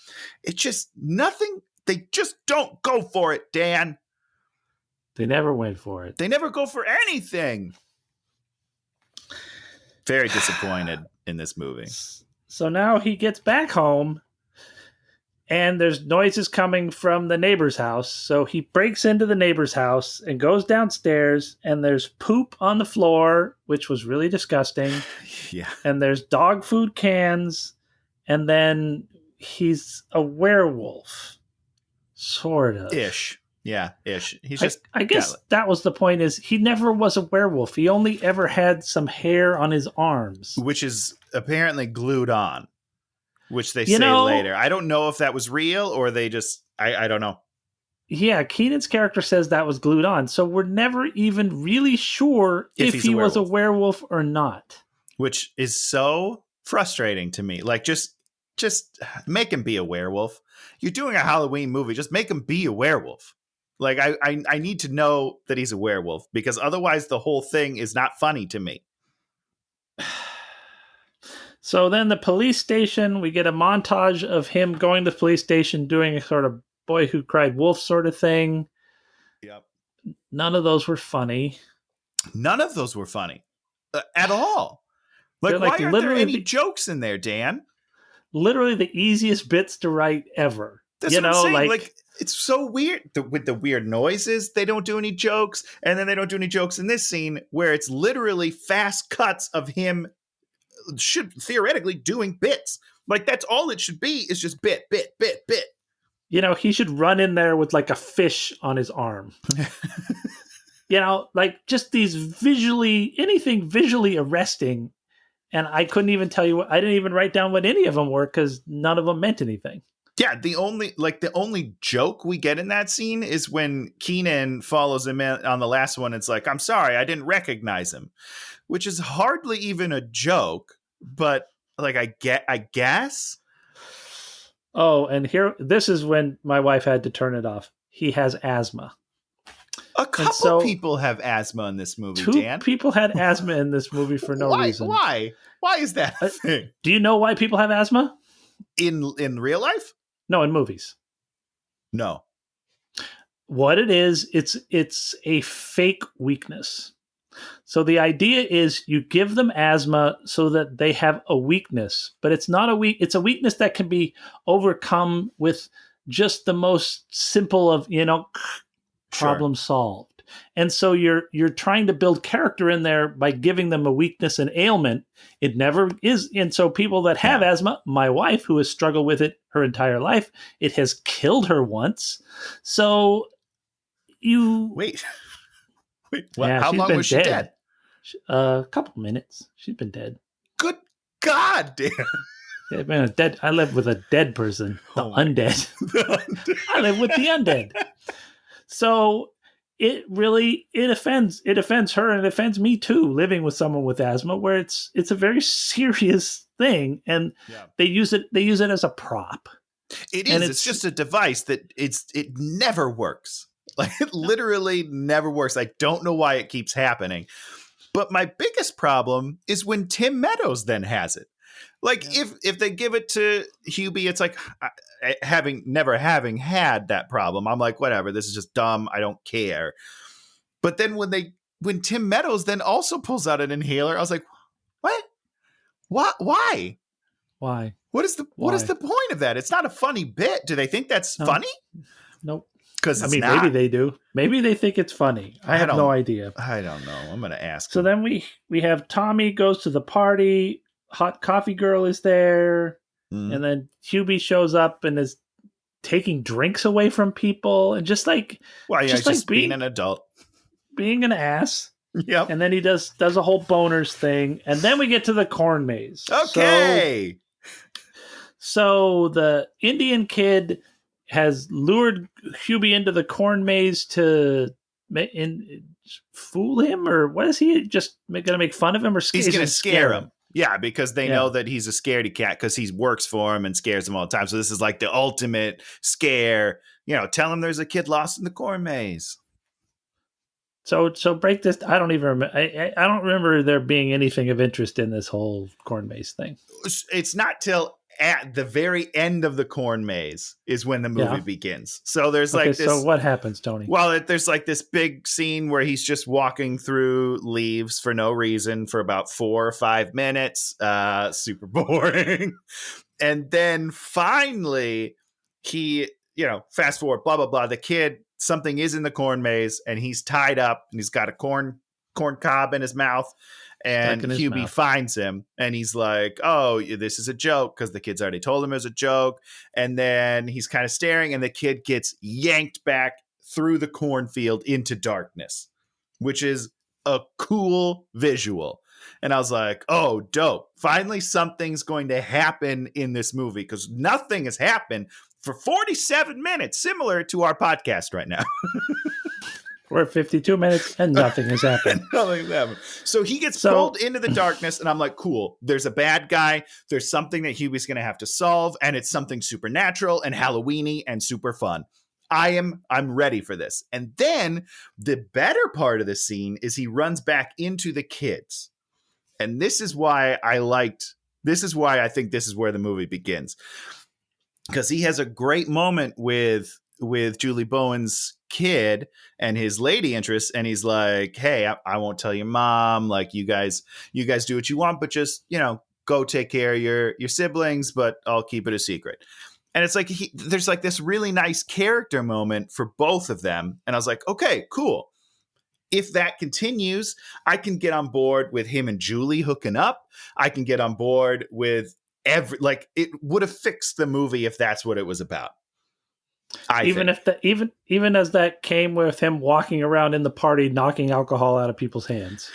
It's just nothing. They just don't go for it, Dan. They never went for it. They never go for anything. Very disappointed in this movie. So now he gets back home, and there's noises coming from the neighbor's house. So he breaks into the neighbor's house and goes downstairs, and there's poop on the floor, which was really disgusting. Yeah. And there's dog food cans, and then he's a werewolf. Sort of. Ish. Yeah, ish. He's just. I guess that was the point, is he never was a werewolf. He only ever had some hair on his arms. Which is apparently glued on, which they say later. I don't know if that was real or they just. I don't know. Yeah, Keenan's character says that was glued on. So we're never even really sure if he was a werewolf or not. Which is so frustrating to me. Like, just make him be a werewolf. You're doing a Halloween movie. Just make him be a werewolf. Like, I need to know that he's a werewolf, because otherwise the whole thing is not funny to me. So then the police station, we get a montage of him going to the police station, doing a sort of Boy Who Cried Wolf sort of thing. Yep. None of those were funny. None of those were funny at all. Like why aren't there any jokes in there, Dan? Literally the easiest bits to write ever. That's what I'm saying. Like, it's so weird. With the weird noises, they don't do any jokes. And then they don't do any jokes in this scene where it's literally fast cuts of him theoretically doing bits. Like, that's all it should be, is just bit. He should run in there with like a fish on his arm. Like just anything visually arresting. And I couldn't even tell you, I didn't even write down what any of them were, because none of them meant anything. Yeah, the only joke we get in that scene is when Keenan follows him in on the last one. It's like, I'm sorry, I didn't recognize him, which is hardly even a joke, but like, I guess. Oh, and this is when my wife had to turn it off. He has asthma. A couple people have asthma in this movie, Dan. 2 people had asthma in this movie for no reason. Why? Why is that a thing? Do you know why people have asthma? In real life? No, in movies. No. What it is, it's a fake weakness. So the idea is you give them asthma so that they have a weakness, but it's not it's a weakness that can be overcome with just the most simple of, problem solved. And so you're trying to build character in there by giving them a weakness and ailment. It never is. And so people that have asthma, my wife, who has struggled with it her entire life, it has killed her once. So wait, how long was she dead? A couple minutes. She's been dead. Good God, damn. Yeah, man, I live with a dead person, the undead. I live with the undead. So it offends her, and it offends me too, living with someone with asthma, where it's a very serious thing, and they use it as a prop. It is. It's just a device that it never works. Like, it literally never works. I don't know why it keeps happening. But my biggest problem is when Tim Meadows then has it. Like, if they give it to Hubie, it's like, never having had that problem, I'm like, whatever, this is just dumb. I don't care. But then when Tim Meadows then also pulls out an inhaler, I was like, what? Why? What is the point of that? It's not a funny bit. Do they think that's funny? Nope. Because maybe they do. Maybe they think it's funny. I have no idea. I don't know. I'm going to ask. So then we have Tommy goes to the party. Hot coffee girl is there. And then Hubie shows up and is taking drinks away from people. And just like... Well, yeah, just being an adult. Being an ass. Yep. And then he does a whole boners thing. And then we get to the corn maze. Okay. So the Indian kid has lured Hubie into the corn maze to fool him, or what is he just going to make fun of him, or he's going to scare him? Yeah, because they know that he's a scaredy cat because he works for him and scares him all the time. So this is like the ultimate scare. Tell him there's a kid lost in the corn maze. So break this. I don't even remember. I don't remember there being anything of interest in this whole corn maze thing. It's not till at the very end of the corn maze is when the movie begins. So there's this. So what happens, Tony? Well, there's like this big scene where he's just walking through leaves for no reason for about 4 or 5 minutes. Super boring. And then finally he, fast forward, blah, blah, blah. The kid, something is in the corn maze and he's tied up and he's got a corn cob in his mouth. And Hubie finds him and he's like, oh, this is a joke, because the kid's already told him it was a joke. And then he's kind of staring and the kid gets yanked back through the cornfield into darkness, which is a cool visual. And I was like, oh, dope. Finally, something's going to happen in this movie, because nothing has happened for 47 minutes, similar to our podcast right now. We're at 52 minutes and nothing has happened. Nothing's happened. So he gets pulled into the darkness and I'm like, cool. There's a bad guy. There's something that Hubie's going to have to solve, and it's something supernatural and Halloween-y and super fun. I'm ready for this. And then the better part of the scene is he runs back into the kids. And this is why I think this is where the movie begins. Because he has a great moment with Julie Bowen's kid and his lady interest, and he's like, hey, I won't tell your mom, like, you guys do what you want, but just go take care of your siblings, but I'll keep it a secret. And it's like there's like this really nice character moment for both of them, and I was like, okay, cool. If that continues, I can get on board with him and Julie hooking up. I can get on board with it would have fixed the movie if that's what it was about. Even as that came with him walking around in the party knocking alcohol out of people's hands.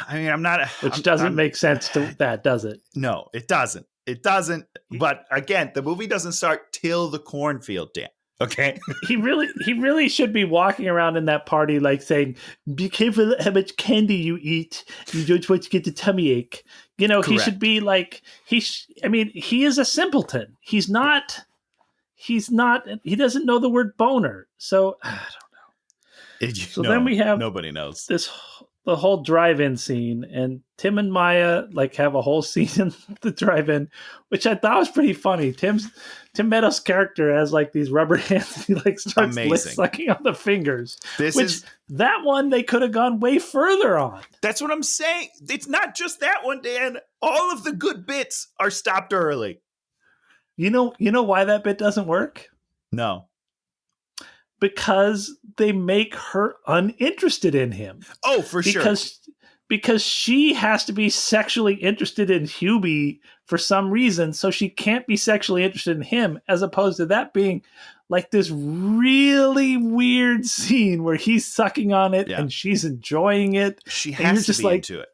I mean, which doesn't make sense to that, does it? No, it doesn't. It doesn't. But again, the movie doesn't start till the cornfield dance. Okay. He really should be walking around in that party like saying, be careful how much candy you eat. You don't want to get the tummy ache. Correct. He should be like, he is a simpleton. He doesn't know the word boner. So I don't know. Then we have nobody knows the whole drive-in scene, and Tim and Maya have a whole scene in the drive-in, which I thought was pretty funny. Tim Meadows' character has these rubber hands. And he starts sucking on the fingers. That one they could have gone way further on. That's what I'm saying. It's not just that one, Dan. All of the good bits are stopped early. You know why that bit doesn't work? No. Because they make her uninterested in him. Oh, for sure. Because she has to be sexually interested in Hubie for some reason, so she can't be sexually interested in him, as opposed to that being this really weird scene where he's sucking on it and she's enjoying it. She has to be into it.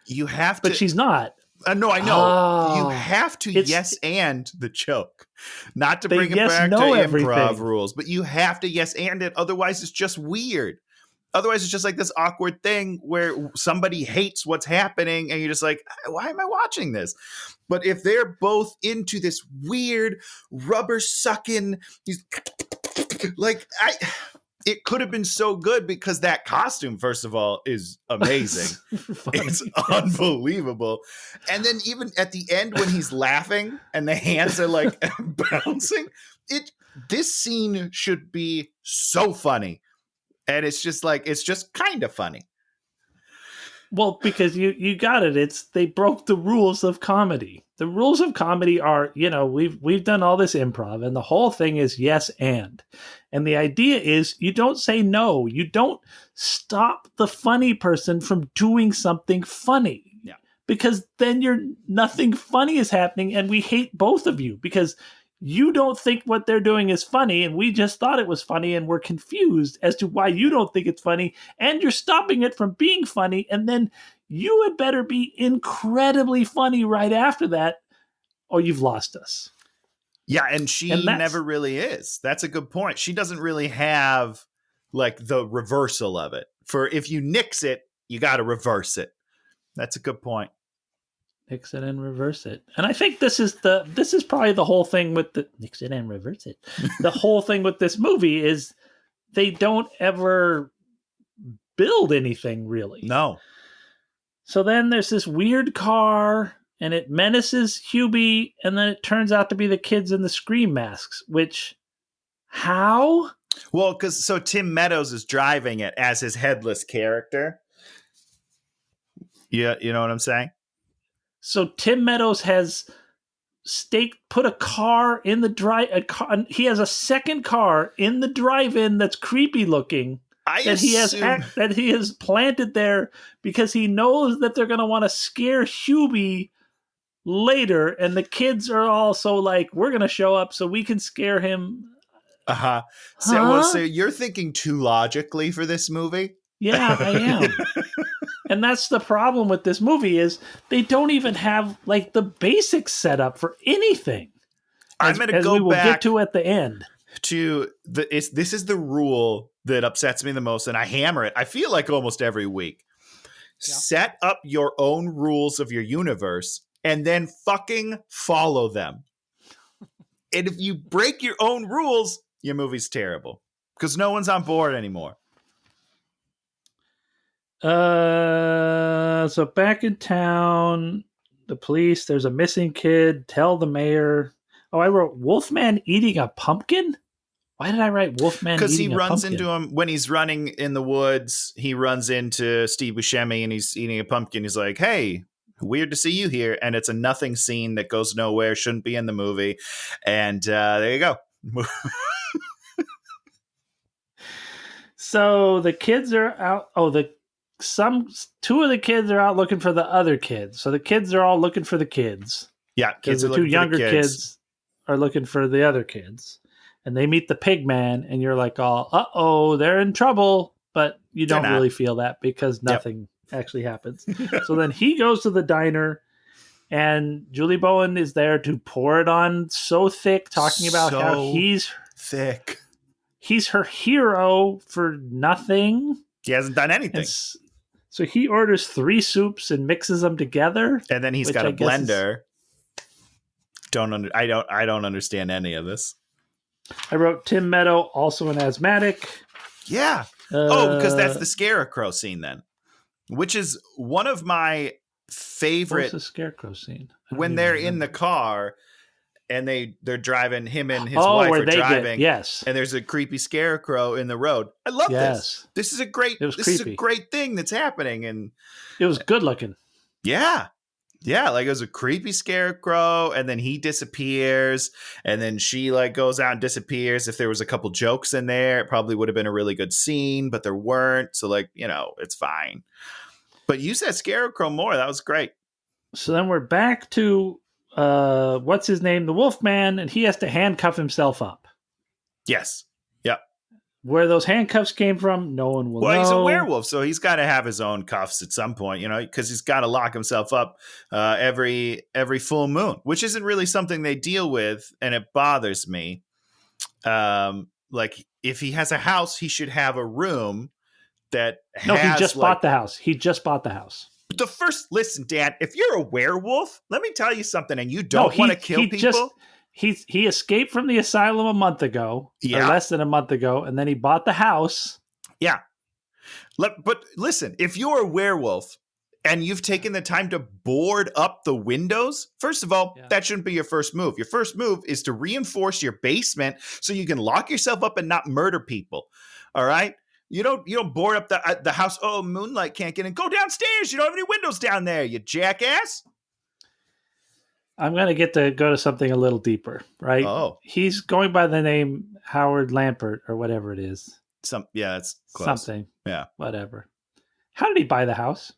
You have to. But she's not. No, I know. You have to yes and the joke. Not to bring it back to improv rules, but you have to yes and it. Otherwise, it's just weird. Otherwise, it's just like this awkward thing where somebody hates what's happening and you're just like, why am I watching this? But if they're both into this weird rubber sucking, like it could have been so good because that costume, first of all, is amazing. It's unbelievable. And then even at the end when he's laughing and the hands are like bouncing, this scene should be so funny. And it's just kind of funny. Well, because you got it. They broke the rules of comedy. The rules of comedy are, we've done all this improv and the whole thing is yes and. And the idea is you don't say no. You don't stop the funny person from doing something funny. Yeah. Because then nothing funny is happening and we hate both of you because you don't think what they're doing is funny and we just thought it was funny and we're confused as to why you don't think it's funny and you're stopping it from being funny and then you had better be incredibly funny right after that or you've lost us. Yeah, and she never really is. That's a good point. She doesn't really have like the reversal of it. For if you nix it, you got to reverse it. That's a good point. Nix it and reverse it. And I think this is probably the whole thing with the nix it and reverse it. The whole thing with this movie is they don't ever build anything really. No. So then there's this weird car and it menaces Hubie and then it turns out to be the kids in the Scream masks, which how? Well, so Tim Meadows is driving it as his headless character. Yeah, you know what I'm saying? So Tim Meadows has put a car in the he has a second car in the drive-in that's creepy looking that he has planted there because he knows that they're going to want to scare Hubie later, and the kids are also like, we're going to show up so we can scare him. Uh-huh. So you're thinking too logically for this movie? Yeah, I am. And that's the problem with this movie is they don't even have like the basics set up for anything. I'm going to go back. We will get to at the end. This is the rule that upsets me the most, and I hammer it. I feel like almost every week. Yeah. Set up your own rules of your universe and then fucking follow them. And if you break your own rules, your movie's terrible because no one's on board anymore. So back in town, the police, there's a missing kid, tell the mayor. Oh, I wrote Wolfman eating a pumpkin? Why did I write Wolfman eating a pumpkin? Because he runs into him when he's running in the woods. He runs into Steve Buscemi and he's eating a pumpkin. He's like, hey, weird to see you here. And it's a nothing scene that goes nowhere, shouldn't be in the movie. And there you go. So the kids are out. Two of the kids are out looking for the other kids. So the kids are all looking for the kids. Yeah, kids are the two younger kids are looking for the other kids. And they meet the pig man, and you're like, oh, they're in trouble. But you don't really feel that because nothing actually happens. So then he goes to the diner, and Julie Bowen is there to pour it on so thick, talking about how he's thick. He's her hero for nothing. He hasn't done anything. So he orders 3 soups and mixes them together. And then he's got a blender. I don't understand any of this. I wrote Tim Meadow, also an asthmatic. Yeah. Because that's the scarecrow scene then. Which is one of my favorite. What's the scarecrow scene? When they're in the car and they're driving, him and his wife are driving. Yes. And there's a creepy scarecrow in the road. I love this. This is a great thing that's happening. And it was good looking. Yeah. Yeah, like it was a creepy scarecrow, and then he disappears, and then she like goes out and disappears. If there was a couple jokes in there, it probably would have been a really good scene, but there weren't. So like, it's fine. But you said scarecrow more. That was great. So then we're back to what's his name? The Wolfman, and he has to handcuff himself up. Yes. Yep. Where those handcuffs came from, no one will know. Well, he's a werewolf, so he's got to have his own cuffs at some point, because he's got to lock himself up every full moon, which isn't really something they deal with, and it bothers me. Like, if he has a house, he should have a room that has... No, he just bought the house. He just bought the house. Listen, Dan, if you're a werewolf, let me tell you something, and you don't want to kill people... He escaped from the asylum a month ago, or less than a month ago, and then he bought the house. Yeah. But listen, if you're a werewolf and you've taken the time to board up the windows, first of all, that shouldn't be your first move. Your first move is to reinforce your basement so you can lock yourself up and not murder people. All right? You don't board up the house. Oh, moonlight can't get in. Go downstairs. You don't have any windows down there, you jackass. I'm going to go to something a little deeper, right? Oh. He's going by the name Howard Lampert or whatever it is. That's close. Something. Yeah. Whatever. How did he buy the house?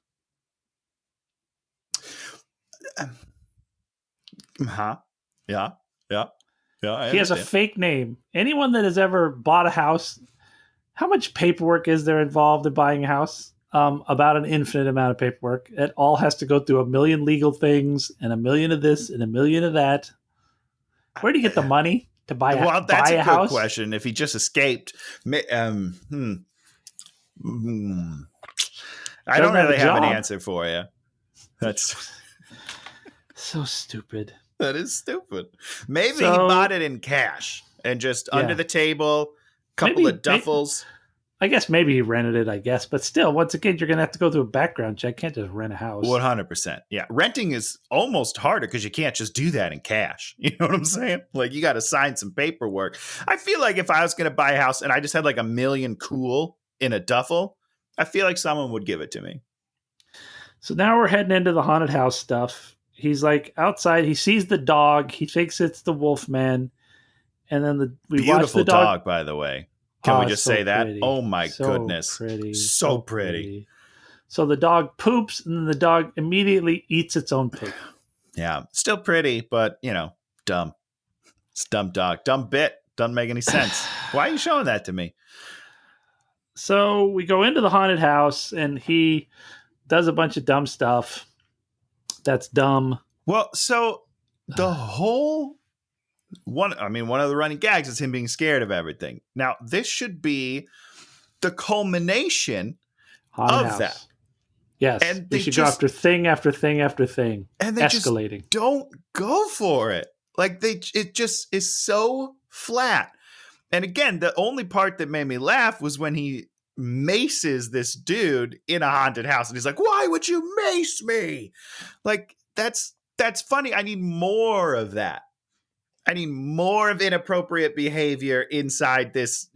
Yeah. He has a fake name. Anyone that has ever bought a house, how much paperwork is there involved in buying a house? About an infinite amount of paperwork. It all has to go through a million legal things and a million of this and a million of that. Where do you get the money to buy a house? Well, that's a good question. If he just escaped, I don't really have an answer for you. That's so stupid. That is stupid. Maybe he bought it in cash and just under the table, couple of duffels. I guess maybe he rented it, but still, once again, you're going to have to go through a background check. Can't just rent a house. 100%. Yeah. Renting is almost harder because you can't just do that in cash. You know what I'm saying? Like, you got to sign some paperwork. I feel like if I was going to buy a house and I just had like $1 million cool in a duffel, I feel like someone would give it to me. So now we're heading into the haunted house stuff. He's like outside. He sees the dog. He thinks it's the Wolfman. And then we watch the dog, by the way. Can we just say that? Pretty. Oh my goodness. So pretty. So the dog poops and then the dog immediately eats its own poop. Yeah. Still pretty, but dumb. It's dumb dog. Dumb bit. Doesn't make any sense. Why are you showing that to me? So we go into the haunted house and he does a bunch of dumb stuff. That's dumb. Well, so the whole... One of the running gags is him being scared of everything. Now, this should be the culmination of that. Yes, and they should go after thing after thing after thing, and they escalating. Just don't go for it. Like it just is so flat. And again, the only part that made me laugh was when he maces this dude in a haunted house, and he's like, "Why would you mace me?" Like that's funny. I need more of that. I need more of inappropriate behavior inside this,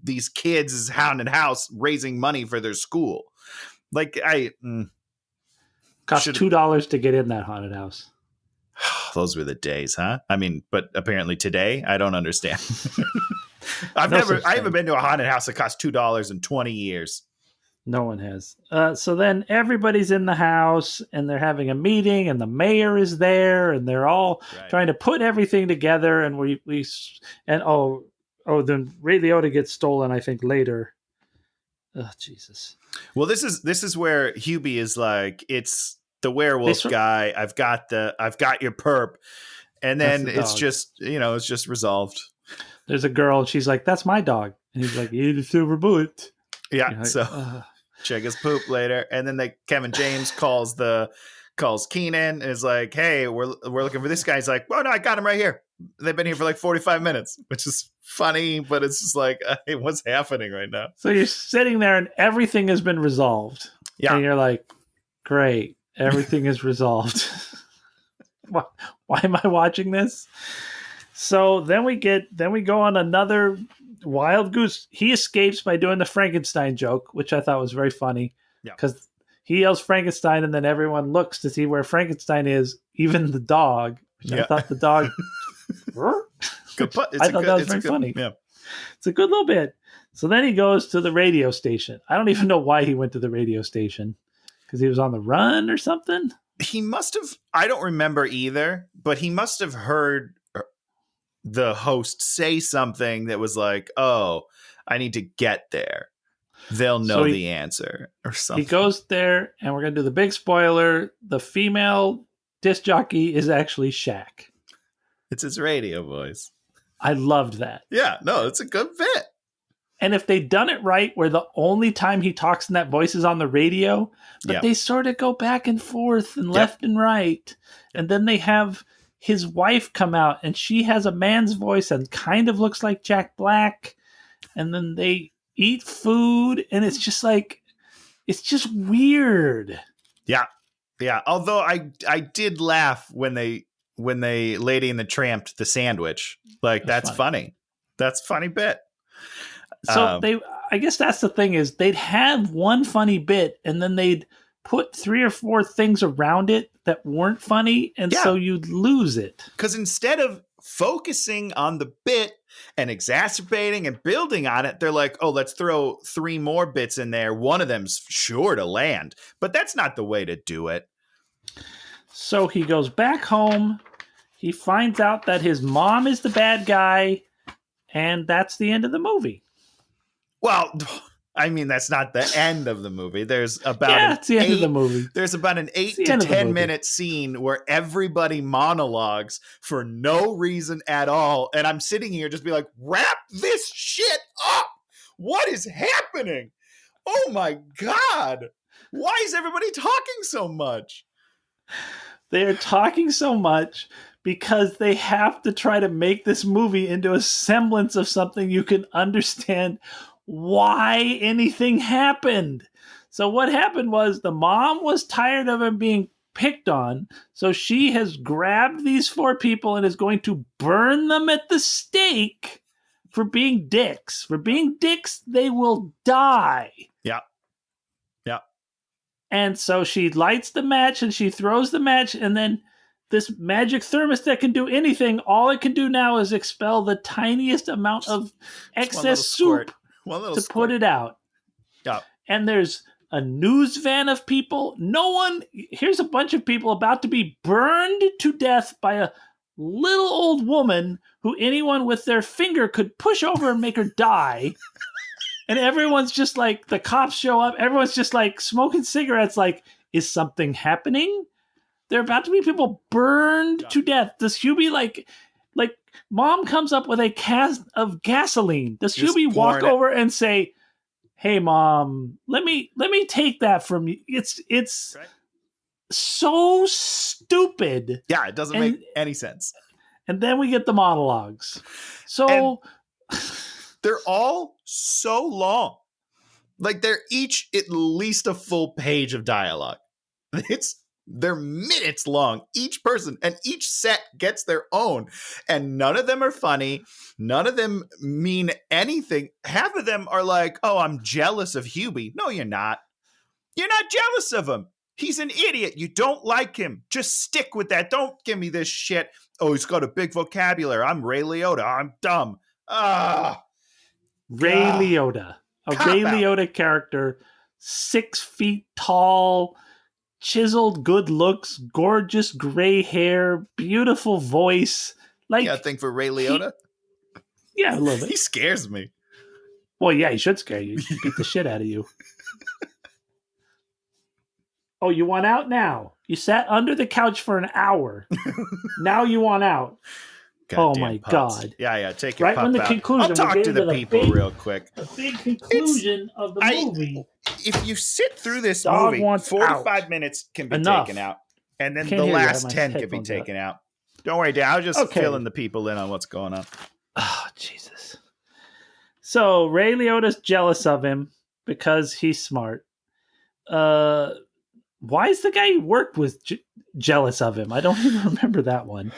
these kids' haunted house raising money for their school. Like cost $2 to get in that haunted house. Those were the days, huh? I mean, but apparently today, I don't understand. I haven't been to a haunted house that cost $2 in 20 years. No one has. So then everybody's in the house and they're having a meeting and the mayor is there and they're all trying to put everything together. And then Ray Liotta gets stolen, I think, later. Oh, Jesus. Well, this is where Hubie is like, it's the werewolf guy. I've got your perp. And then it's just resolved. There's a girl and she's like, that's my dog. And he's like, you need a silver bullet. Yeah. Check his poop later. And then Kevin James calls Keenan and is like, hey, we're looking for this guy. He's like, well, no, I got him right here. They've been here for like 45 minutes, which is funny, but it's just like, hey, what's happening right now? So you're sitting there and everything has been resolved. Yeah. And you're like, great. Everything is resolved. Why am I watching this? So then we go on another wild goose. He escapes by doing the Frankenstein joke, which I thought was very funny because he yells Frankenstein and then everyone looks to see where Frankenstein is, even the dog, which I thought the dog I thought that was very funny. Yeah. It's a good little bit. So then he goes to the radio station. I don't even know why he went to the radio station, because he was on the run or something. He must have, I don't remember either, but he must have heard the host say something that was like, oh, I need to get there. They'll know the answer or something. He goes there, and we're going to do the big spoiler. The female disc jockey is actually Shaq. It's his radio voice. I loved that. Yeah, no, it's a good bit. And if they'd done it right, where the only time he talks in that voice is on the radio, but they sort of go back and forth and left and right. And then they have his wife come out, and she has a man's voice and kind of looks like Jack Black. And then they eat food, and it's just like, it's just weird. Yeah. Yeah. Although I did laugh when they Lady and the Tramp the sandwich. Like, that's funny. That's a funny bit. So I guess that's the thing, is they'd have one funny bit, and then they'd put 3 or 4 things around it that weren't funny, and so you'd lose it. Because instead of focusing on the bit and exacerbating and building on it, they're like, oh, let's throw 3 more bits in there. One of them's sure to land. But that's not the way to do it. So he goes back home. He finds out that his mom is the bad guy, and that's the end of the movie. Well, I mean, that's not the end of the movie. There's about it's the end of the movie. There's about an 8 to 10 minute scene where everybody monologues for no reason at all. And I'm sitting here just be like, wrap this shit up. What is happening? Oh my God. Why is everybody talking so much? They're talking so much because they have to try to make this movie into a semblance of something you can understand why anything happened. So what happened was the mom was tired of him being picked on, so she has grabbed these 4 people and is going to burn them at the stake for being dicks. For being dicks, they will die. Yeah. Yeah. And so she lights the match and she throws the match, and then this magic thermos that can do anything, all it can do now is expel the tiniest amount of excess soup to put it out. Yeah. And there's a news van of people. Here's a bunch of people about to be burned to death by a little old woman who anyone with their finger could push over and make her die. And everyone's just like, the cops show up. Everyone's just like smoking cigarettes. Like, is something happening? There are about to be people burned to death. Does Hubie like mom comes up with a can of gasoline? Does Hubie walk over and say, "Hey, mom, let me take that from you"? It's right. So stupid. Yeah, it doesn't make any sense. And then we get the monologues. So they're all so long. Like, they're each at least a full page of dialogue. They're minutes long, each person, and each set gets their own. And none of them are funny. None of them mean anything. Half of them are like, oh, I'm jealous of Hubie. No, you're not. You're not jealous of him. He's an idiot. You don't like him. Just stick with that. Don't give me this shit. Oh, he's got a big vocabulary. I'm Ray Liotta. I'm dumb. Ray Liotta. Ray Liotta character, 6 feet tall, chiseled good looks, gorgeous gray hair, beautiful voice. Like, a thing for Ray Liotta? Yeah, a little bit. He scares me. Well, yeah, he should scare you. He beat the shit out of you. Oh, you want out now? You sat under the couch for an hour. Now you want out. Oh my God! Yeah, take your right pup when the out. conclusion. I'll talk to the people real quick. The big conclusion of the movie. If you sit through this movie, 45 minutes can be taken out, and then the last 10 can be taken out. Don't worry, Dad. I was just filling the people in on what's going on. Oh, Jesus. So Ray Liotta's jealous of him because he's smart. Why is the guy he worked with jealous of him? I don't even remember that one.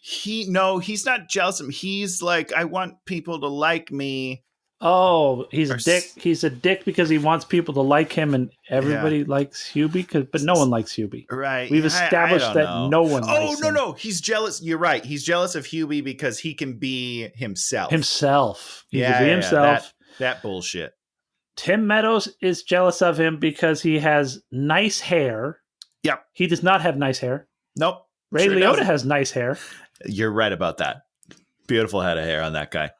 He's not jealous of him. He's like, I want people to like me. Oh, he's a dick. He's a dick because he wants people to like him, and everybody likes Hubie, but no one likes Hubie. Right. We've established that no one likes him. No. He's jealous. You're right. He's jealous of Hubie because he can be himself. He can be himself. That bullshit. Tim Meadows is jealous of him because he has nice hair. Yep. He does not have nice hair. Nope. Ray Liotta has nice hair. You're right about that. Beautiful head of hair on that guy.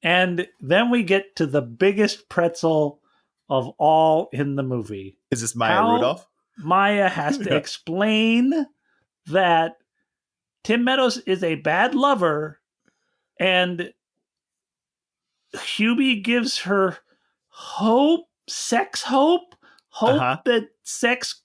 And then we get to the biggest pretzel of all in the movie. Is this Maya Rudolph? Maya has to explain that Tim Meadows is a bad lover, and Hubie gives her hope that sex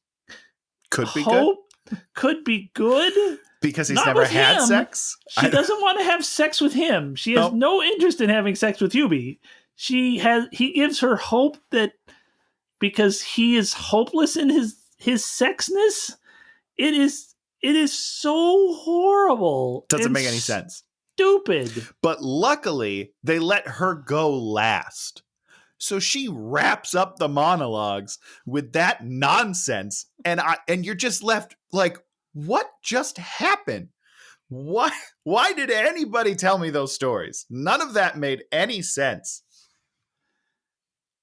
could be good. Because he's never had sex? She doesn't want to have sex with him. She has no interest in having sex with Hubie. He gives her hope that because he is hopeless in his sexness, it is so horrible. Doesn't make any sense. Stupid. But luckily, they let her go last. So she wraps up the monologues with that nonsense, and you're just left like, what just happened? Why did anybody tell me those stories? None of that made any sense.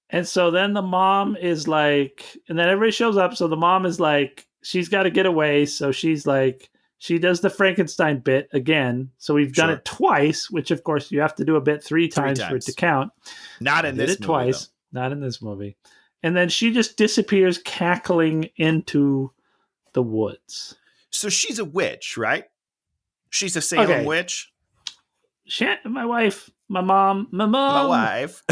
And so then the mom is like, and then everybody shows up. So the mom is like, she's got to get away. So she's like, she does the Frankenstein bit again. So we've done it twice, which of course you have to do a bit three times for it to count. Not in this movie. Twice. Not in this movie. And then she just disappears cackling into the woods. So she's a witch, right? She's a Salem witch. My wife, my mom, my wife.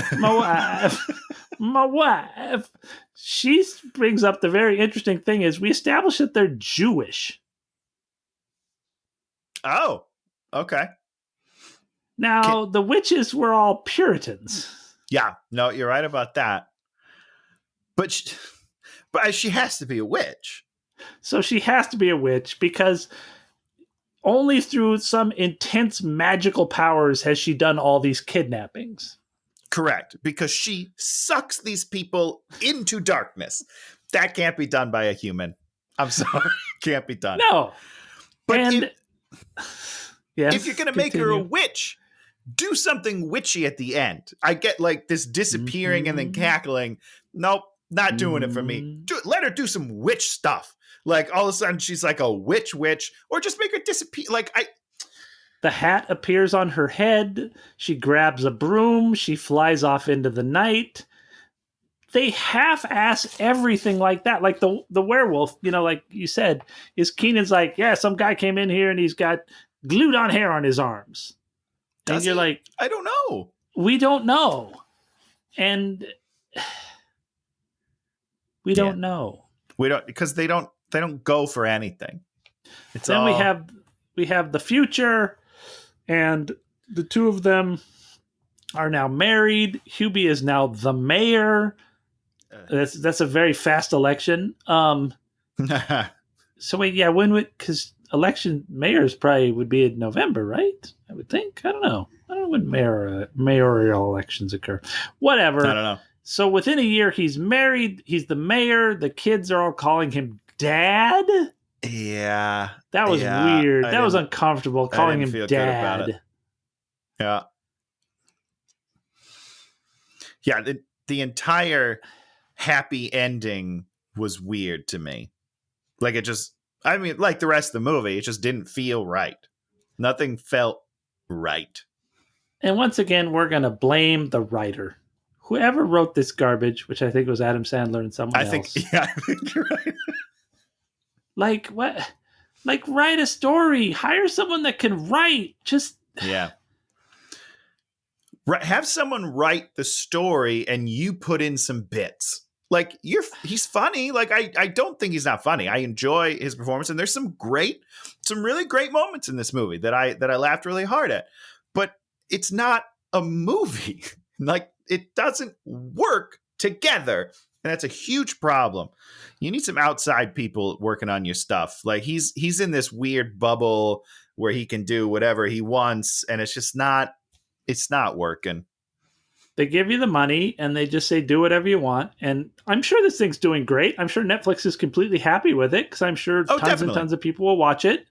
She brings up the very interesting thing is we established that they're Jewish. Oh, okay. Now, the witches were all Puritans. Yeah, no, you're right about that. But she has to be a witch. So she has to be a witch because only through some intense magical powers has she done all these kidnappings. Correct, because she sucks these people into darkness. That can't be done by a human. I'm sorry. Can't be done. No. But if you're going to make her a witch, do something witchy at the end. I get like this disappearing and then cackling. Nope, not doing it for me. Let her do some witch stuff. Like all of a sudden she's like a witch, or just make her disappear. The hat appears on her head. She grabs a broom. She flies off into the night. They half-ass everything like that. Like the werewolf, like you said, is Keenan's like, yeah, some guy came in here and he's got glued on hair on his arms. And you're like, I don't know. We don't know. And we don't know. We don't, because they don't go for anything. Then we have the future, and the two of them are now married. Hubie is now the mayor. That's a very fast election. So wait, because election mayors probably would be in November, right? I would think. I don't know when mayoral elections occur. Whatever. I don't know. So within a year, he's married. He's the mayor. The kids are all calling him Dad. Yeah. That was weird. That was uncomfortable calling him Dad. Yeah. Yeah. The entire happy ending was weird to me. Like like the rest of the movie, it just didn't feel right. Nothing felt right. And once again, we're going to blame the writer. Whoever wrote this garbage, which I think was Adam Sandler and someone else. I think you're right. Like, what? Like, write a story. Hire someone that can write. Yeah. Have someone write the story and you put in some bits. Like, he's funny. Like, I don't think he's not funny. I enjoy his performance, and there's some really great moments in this movie that I laughed really hard at. But it's not a movie. Like, it doesn't work together. And that's a huge problem. You need some outside people working on your stuff. Like, he's in this weird bubble where he can do whatever he wants, and it's not working. They give you the money and they just say, do whatever you want. And I'm sure this thing's doing great. I'm sure Netflix is completely happy with it because I'm sure tons and tons of people will watch it.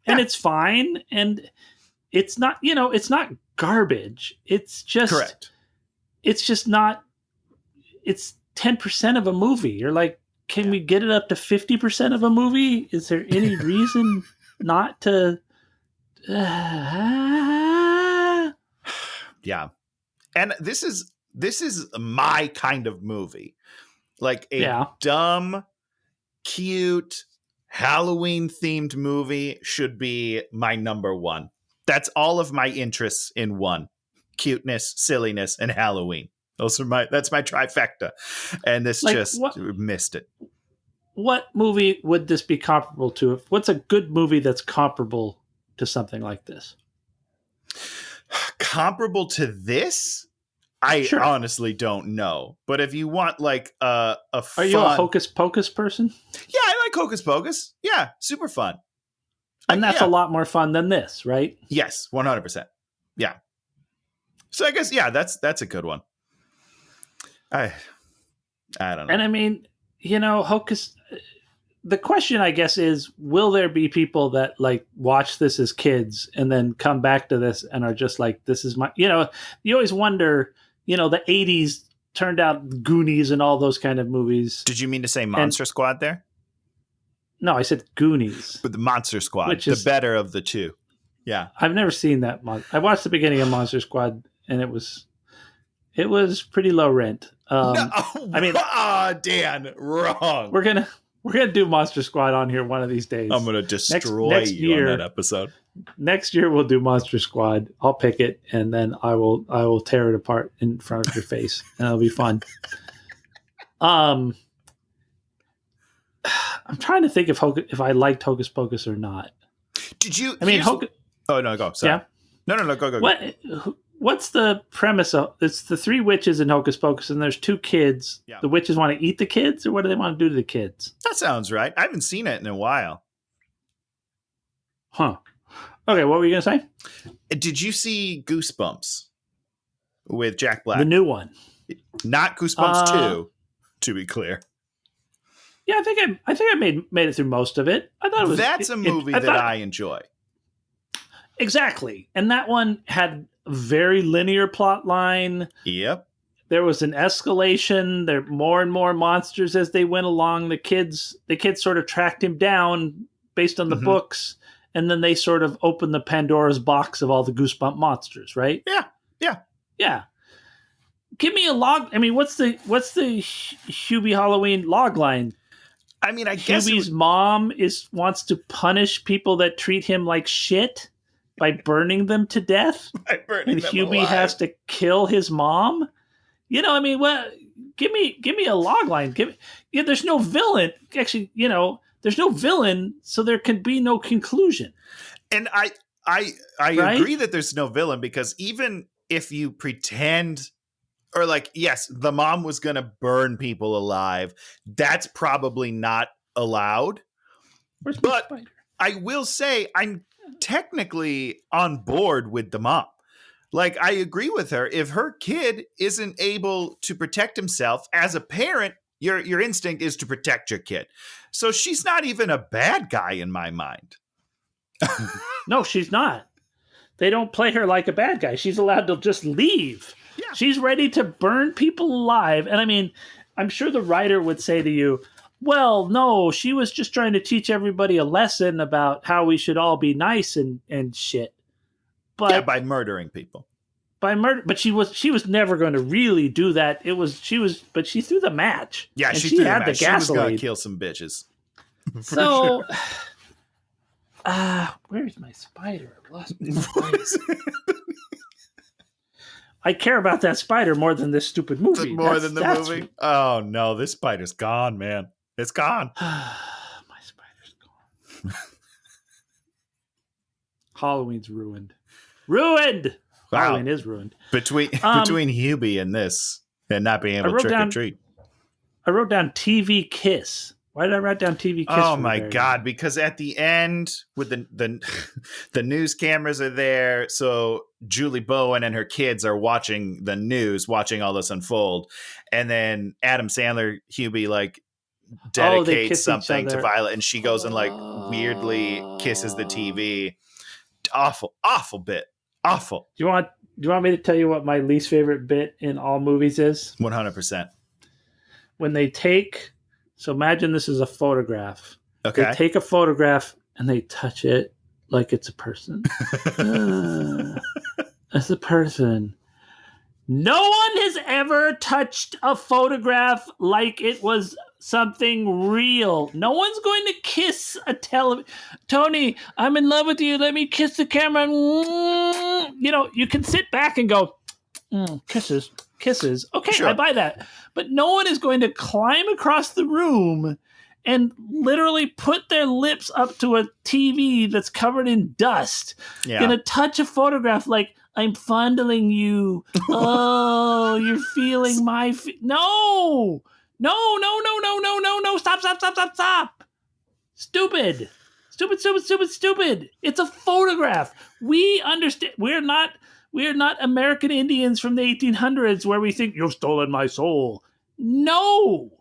And it's fine. And it's not, it's not garbage. It's just, correct. It's just not, it's 10% of a movie. You're like, can we get it up to 50% of a movie? Is there any reason not to? Yeah. And this is my kind of movie. Like a dumb, cute, Halloween-themed movie should be my number one. That's all of my interests in one. Cuteness, silliness, and Halloween. That's my trifecta. And this missed it. What movie would this be comparable to? What's a good movie that's comparable to something like this? Comparable to this? I honestly don't know. But if you want like a fun... Are you a Hocus Pocus person? Yeah, I like Hocus Pocus. Yeah, super fun. And that's a lot more fun than this, right? Yes, 100%. Yeah. So I guess, that's a good one. I don't know. And I mean, Hocus... The question, I guess, is, will there be people that like watch this as kids and then come back to this and are just like, this is my, you always wonder, the 80s turned out Goonies and all those kind of movies. Did you mean to say Monster Squad there? No, I said Goonies. But the Monster Squad, which is the better of the two. Yeah. I've never seen that. I watched the beginning of Monster Squad and it was pretty low rent. Dan, wrong. We're gonna do Monster Squad on here one of these days. I'm gonna destroy you on that episode. Next year we'll do Monster Squad. I'll pick it and then I will tear it apart in front of your face, and it'll be fun. I'm trying to think if I liked Hocus Pocus or not. Did you? I mean, oh no, go. Sorry. Yeah. No, go. What's the premise of it's the three witches in Hocus Pocus and there's two kids. Yeah. The witches want to eat the kids, or what do they want to do to the kids? That sounds right. I haven't seen it in a while. Huh. Okay, what were you going to say? Did you see Goosebumps with Jack Black? The new one. Not Goosebumps 2, to be clear. Yeah, I think I made it through most of it. I thought it was That's a movie that I enjoy. Exactly. And that one had a very linear plot line. Yep. There was an escalation. There were more and more monsters as they went along. The kids sort of tracked him down based on the books, and then they sort of opened the Pandora's box of all the Goosebump monsters, right? Yeah. Give me a log. I mean, what's the Hubie Halloween log line? I mean, I guess Hubie's mom wants to punish people that treat him like shit by burning them to death. And Hubie has to kill his mom. I mean, give me a log line. There's no villain. Actually, there's no villain, so there can be no conclusion. And I agree that there's no villain, because even if you pretend, or like, yes, the mom was going to burn people alive, that's probably not allowed. But I will say I'm technically on board with the mom. Like, I agree with her. If her kid isn't able to protect himself, as a parent, your instinct is to protect your kid. So she's not even a bad guy in my mind. No, she's not. They don't play her like a bad guy. She's allowed to just leave. Yeah. She's ready to burn people alive. And I mean, I'm sure the writer would say to you, well, no, she was just trying to teach everybody a lesson about how we should all be nice and shit. But by murdering people. But she was never going to really do that. But she threw the match. Yeah, and she had the gasoline. She was going to kill some bitches. So, where's my spider? I lost my spider. I care about that spider more than this stupid movie. More than the movie? Oh, no. This spider's gone, man. It's gone. My spider's gone. Halloween's ruined. Ruined! Wow. Halloween is ruined. Between Hubie and this, and not being able to trick or treat. I wrote down TV Kiss. Why did I write down TV Kiss? Oh my God! Because at the end, with the news cameras are there, so Julie Bowen and her kids are watching the news, watching all this unfold, and then Adam Sandler, Hubie, like dedicates something to Violet, and she goes and like weirdly kisses the TV. Awful bit. Awful. Do you want me to tell you what my least favorite bit in all movies is? 100%. When they take. So imagine this is a photograph. Okay. They take a photograph and they touch it like it's a person. It's a person. No one has ever touched a photograph like it was something real. No one's going to kiss a television. Tony, I'm in love with you. Let me kiss the camera. You can sit back and go, kisses. Okay, sure. I buy that. But no one is going to climb across the room and literally put their lips up to a TV that's covered in dust. Yeah. Gonna touch a photograph like, I'm fondling you. Oh, you're feeling my... No! Stop. Stupid. It's a photograph. We understand. We're not American Indians from the 1800s where we think, you've stolen my soul. No!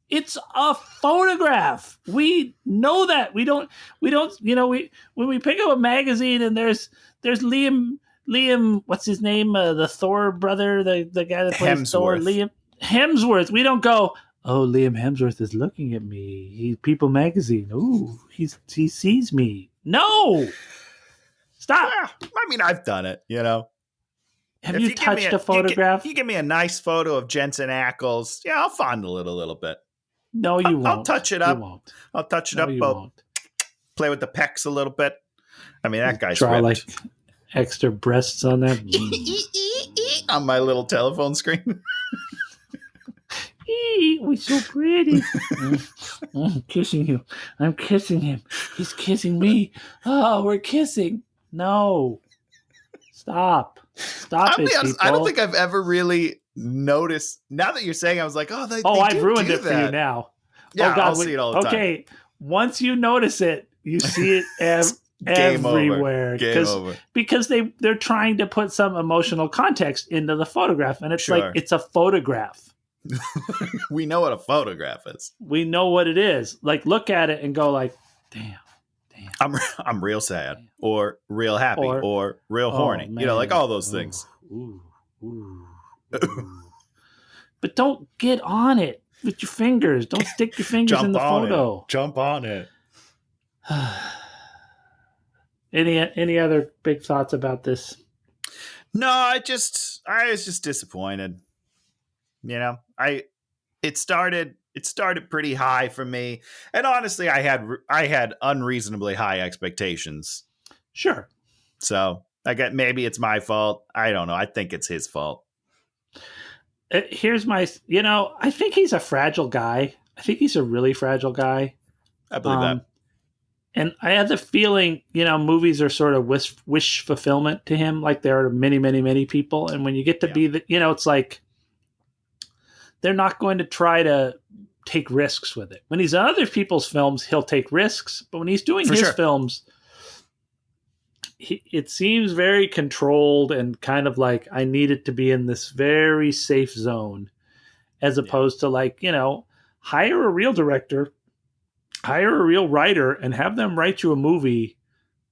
It's a photograph. We know that. We don't, when we pick up a magazine and there's Liam, what's his name? The Thor brother, the guy that plays Thor, Liam Hemsworth. We don't go, oh, Liam Hemsworth is looking at me. He's People Magazine. Ooh, he sees me. No! Stop. Yeah, I mean, I've done it, Have you touched a photograph? You give me a nice photo of Jensen Ackles. Yeah, I'll fondle it a little bit. No, you won't. I'll touch it up. You won't. I'll touch it up. You won't. Play with the pecs a little bit. I mean, that guy's Try ripped. Like extra breasts on that. On my little telephone screen. We're so pretty. I'm kissing you. I'm kissing him. He's kissing me. Oh, we're kissing. No. Stop it, honest, I don't think I've ever really noticed. Now that you're saying, I was like, oh, I've ruined it for you now. Yeah, oh, God, I'll see it all the time. Okay, once you notice it, you see it everywhere. Game over. Because they're trying to put some emotional context into the photograph, and it's like, it's a photograph. We know what a photograph is. We know what it is. Like, look at it and go like, damn. I'm real sad, or real happy, or real horny. Man. Like all those things. Ooh. But don't get on it with your fingers. Don't stick your fingers in the photo. Jump on it. Any other big thoughts about this? No, I was just disappointed. It started pretty high for me, and honestly, I had unreasonably high expectations. Sure. So maybe it's my fault. I don't know. I think it's his fault. Here's my, I think he's a fragile guy. I think he's a really fragile guy. I believe that. And I have the feeling, movies are sort of wish fulfillment to him. Like there are many, many, many people. And when you get to be it's like, they're not going to try to take risks with it. When he's in other people's films, he'll take risks. But when he's doing his films, it seems very controlled and kind of like, I need it to be in this very safe zone, as opposed to like, hire a real director, hire a real writer, and have them write you a movie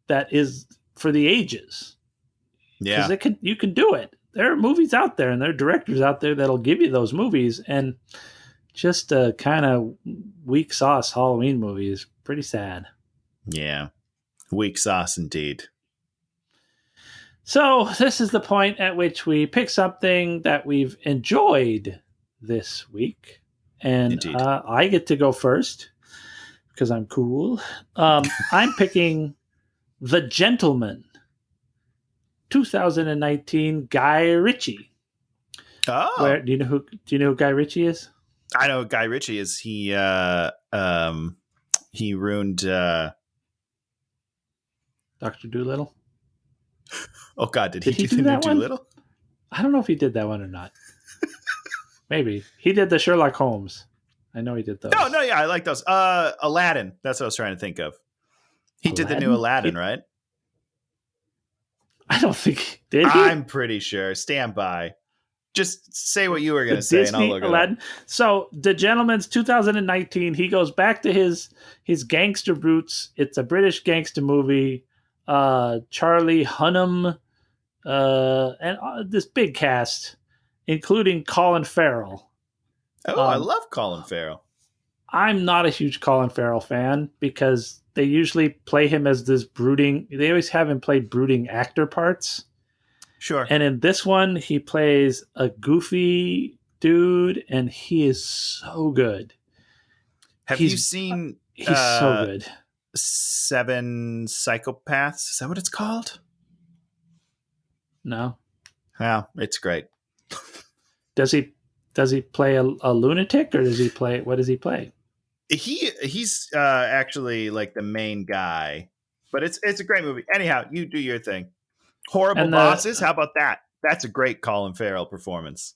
that is for the ages. Yeah. Because you can do it. There are movies out there and there are directors out there that'll give you those movies, and just a kind of weak sauce Halloween movie is pretty sad. Yeah. Weak sauce indeed. So this is the point at which we pick something that we've enjoyed this week. And I get to go first because I'm cool. I'm picking The Gentleman, 2019 Guy Ritchie. Oh, do you know who Guy Ritchie is? I know who Guy Ritchie is. He ruined Dr. Dolittle. Oh God, did he do the new Dolittle? I don't know if he did that one or not. Maybe he did the Sherlock Holmes. I know he did those. No, yeah, I like those. Aladdin. That's what I was trying to think of. He did the new Aladdin, right? I don't think did he? I'm pretty sure. Stand by. Just say what you were going to say, and I'll look Aladdin. So The Gentleman's 2019. He goes back to his gangster roots. It's a British gangster movie. Charlie Hunnam, and this big cast, including Colin Farrell. Oh, I love Colin Farrell. I'm not a huge Colin Farrell fan because they usually play him as this brooding. They always have him play brooding actor parts. Sure. And in this one, he plays a goofy dude, and he is so good. Have you seen? He's so good. 7 Psychopaths. Is that what it's called? No. Yeah, it's great. Does he play a lunatic, or does he play? What does he play? He's actually like the main guy, but it's a great movie. Anyhow, you do your thing. Horrible Bosses. How about that? That's a great Colin Farrell performance.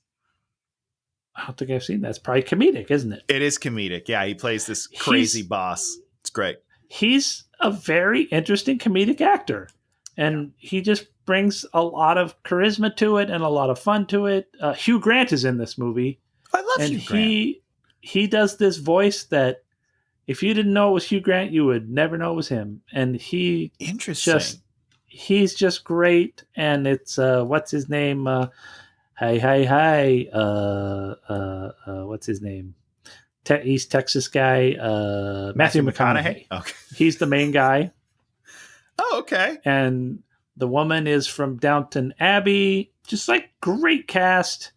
I don't think I've seen that. It's probably comedic, isn't it? It is comedic. Yeah, he plays this crazy boss. It's great. He's a very interesting comedic actor, and he just brings a lot of charisma to it and a lot of fun to it. Hugh Grant is in this movie. I love Hugh Grant. He does this voice that if you didn't know it was Hugh Grant, you would never know it was him. And he's just great. And it's what's his name? Hey. What's his name? East Texas guy, Matthew McConaughey. Okay. He's the main guy. Oh, okay. And the woman is from Downton Abbey. Just like great cast.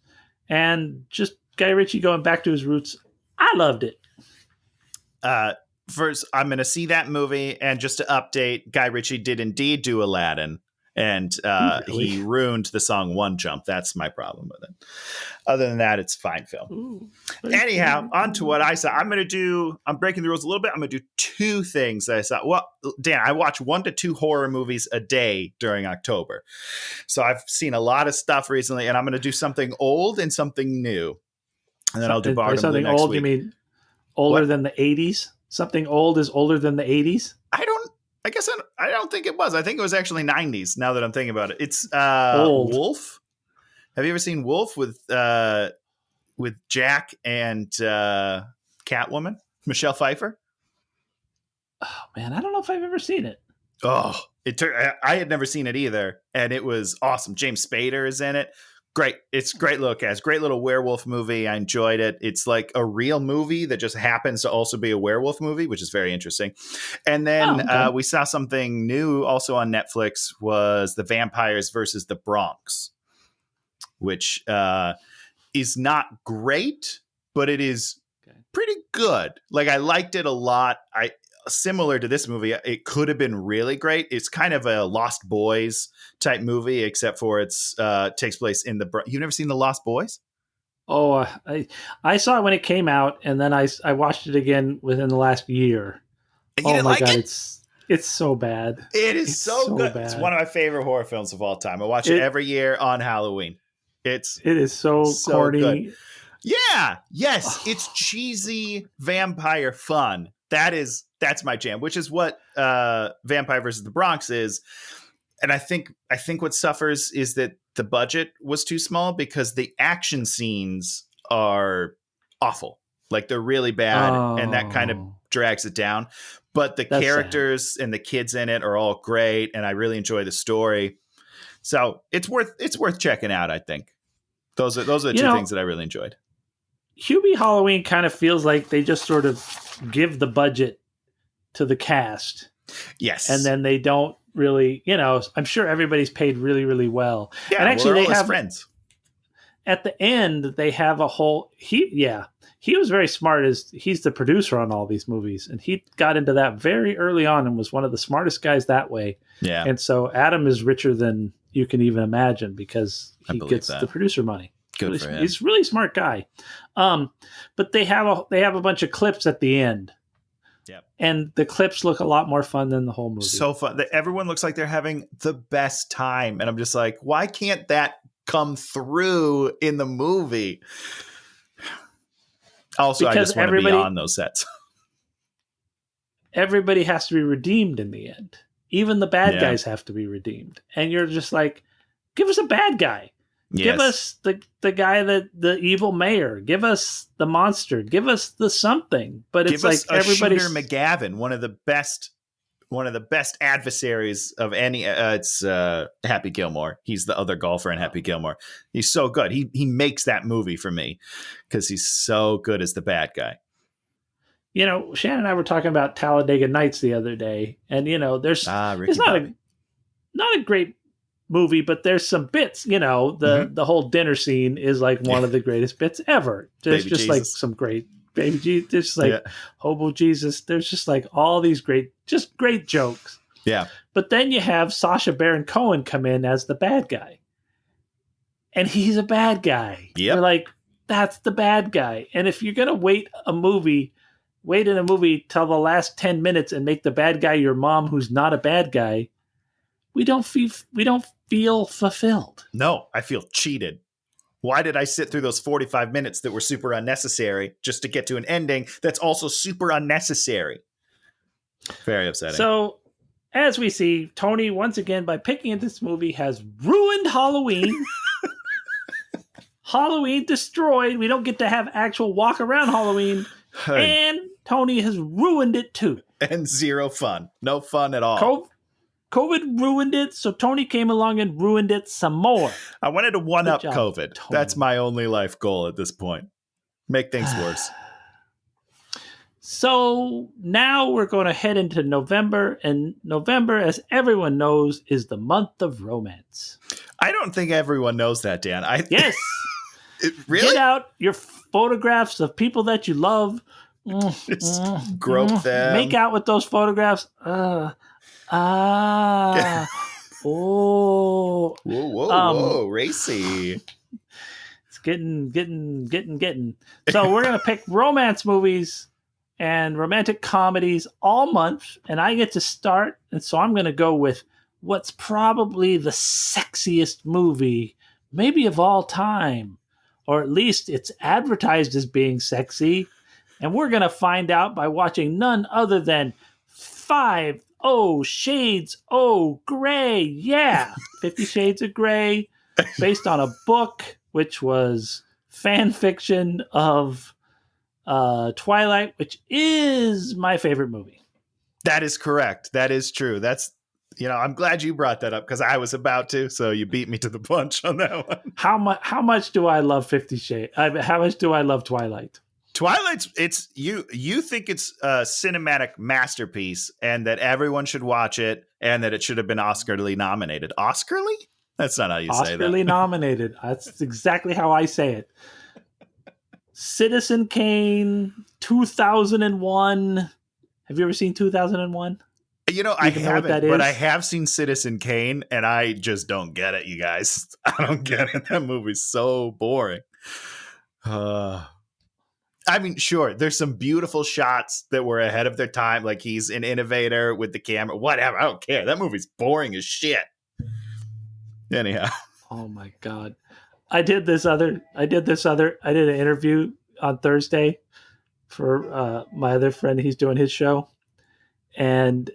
And just Guy Ritchie going back to his roots. I loved it. First, I'm going to see that movie. And just to update, Guy Ritchie did indeed do Aladdin. And really? He ruined the song One Jump. That's my problem with it. Other than that, it's a fine film. Ooh, Anyhow, on to what I saw. I'm breaking the rules a little bit. I'm going to do 2 things that I saw. Well, Dan, I watch 1 to 2 horror movies a day during October. So I've seen a lot of stuff recently, and I'm going to do something old and something new. And then I'll do Bargain something next old, week. You mean older than the 80s? Something old is older than the 80s? I don't think it was. I think it was actually 90s now that I'm thinking about it. It's Old. Wolf. Have you ever seen Wolf with Jack and Catwoman? Michelle Pfeiffer? Oh, man, I don't know if I've ever seen it. Oh, I had never seen it either, and it was awesome. James Spader is in it. Great. It's great look as great little werewolf movie. I enjoyed it. It's like a real movie that just happens to also be a werewolf movie, which is very interesting. And then we saw something new also on Netflix was The Vampires versus the Bronx, which is not great, but it is pretty good. Like I liked it a lot. Similar to this movie, it could have been really great. It's kind of a Lost Boys type movie, except for it's takes place in you've never seen The Lost Boys? Oh, I saw it when it came out, and then I watched it again within the last year. And you didn't like it? It's so bad. It's so good. Bad. It's one of my favorite horror films of all time. I watch it every year on Halloween. It is so corny. Good. Yeah. Yes. It's cheesy vampire fun. That's my jam, which is what Vampire versus the Bronx is. And I think what suffers is that the budget was too small because the action scenes are awful. Like they're really bad, and that kind of drags it down. But the characters and the kids in it are all great, and I really enjoy the story. So it's worth checking out, I think. Those are the 2 things that I really enjoyed. Hubie Halloween kind of feels like they just sort of give the budget to the cast. Yes. And then they don't really, I'm sure everybody's paid really, really well. Yeah, and actually we're all his friends. At the end, they have a whole, he was very smart as he's the producer on all these movies. And he got into that very early on and was one of the smartest guys that way. Yeah. And so Adam is richer than you can even imagine because he gets the producer money. Good for him. He's a really smart guy. But they have a bunch of clips at the end. Yep. And the clips look a lot more fun than the whole movie. So fun. Everyone looks like they're having the best time. And I'm just like, why can't that come through in the movie? Also, because I just want to be on those sets. Everybody has to be redeemed in the end. Even the bad guys have to be redeemed. And you're just like, give us a bad guy. Yes. Give us the guy the evil mayor. Give us the monster. Give us the something. But it's like everybody's Shooter McGavin, one of the best adversaries of any. It's Happy Gilmore. He's the other golfer in Happy Gilmore. He's so good. He makes that movie for me because he's so good as the bad guy. Shannon and I were talking about Talladega Nights the other day, and there's it's not a great movie, but there's some bits, the whole dinner scene is like one of the greatest bits ever. There's just like some great baby Jesus, just like hobo Jesus. There's just like all these great jokes. Yeah. But then you have Sacha Baron Cohen come in as the bad guy. And he's a bad guy. Yep. You're like, that's the bad guy. And if you're going to wait in a movie till the last 10 minutes and make the bad guy your mom who's not a bad guy, we don't feel fulfilled. No, I feel cheated. Why did I sit through those 45 minutes that were super unnecessary just to get to an ending that's also super unnecessary? Very upsetting. So, as we see, Tony, once again, by picking this movie, has ruined Halloween. Halloween destroyed. We don't get to have actual walk around Halloween. And Tony has ruined it too. And zero fun. No fun at all. COVID ruined it, so Tony came along and ruined it some more. I wanted to one-up COVID. Tony. That's my only life goal at this point. Make things worse. So now we're going to head into November, and November, as everyone knows, is the month of romance. I don't think everyone knows that, Dan. Yes. Really? Get out your photographs of people that you love. Just grope them. Make out with those photographs. Oh. Whoa, racy. It's getting. So we're going to pick romance movies and romantic comedies all month, and I get to start, and so I'm going to go with what's probably the sexiest movie, maybe of all time, or at least it's advertised as being sexy, and we're going to find out by watching none other than 50 Shades of Grey. Yeah, 50 Shades of Grey, based on a book, which was fan fiction of Twilight, which is my favorite movie. That is correct. That is true. I'm glad you brought that up because I was about to, so you beat me to the punch on that one. How much do I love 50 Shades? How much do I love Twilight? Twilight's you think it's a cinematic masterpiece and that everyone should watch it and that it should have been Oscar-ly nominated. Oscar-ly? That's not how you say that. Oscar-ly nominated. That's exactly how I say it. Citizen Kane, 2001. Have you ever seen 2001? I haven't, but I have seen Citizen Kane, and I just don't get it, you guys. I don't get it. That movie's so boring. I mean, sure, there's some beautiful shots that were ahead of their time, like he's an innovator with the camera, whatever. I don't care. That movie's boring as shit. Anyhow. Oh my God. I did an interview on Thursday for my other friend. He's doing his show. And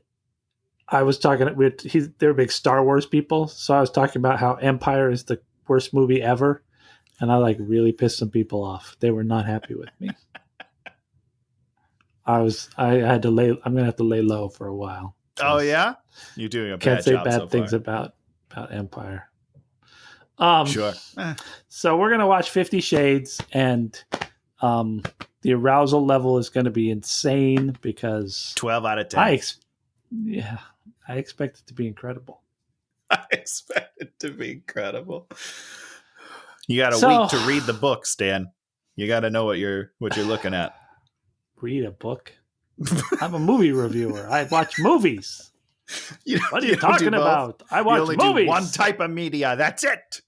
I was talking they're big Star Wars people. So I was talking about how Empire is the worst movie ever. And I really pissed some people off. They were not happy with me. I'm going to have to lay low for a while. Oh yeah? You're doing a bad job. Can't say bad so things about Empire. Sure. So we're going to watch 50 Shades, and the arousal level is going to be insane because 12 out of 10. I expect it to be incredible. I expect it to be incredible. You got a week to read the book, Stan. You got to know what you're looking at. Read a book? I'm a movie reviewer. I watch movies. What are you talking about? I watch movies. You only do one type of media. That's it.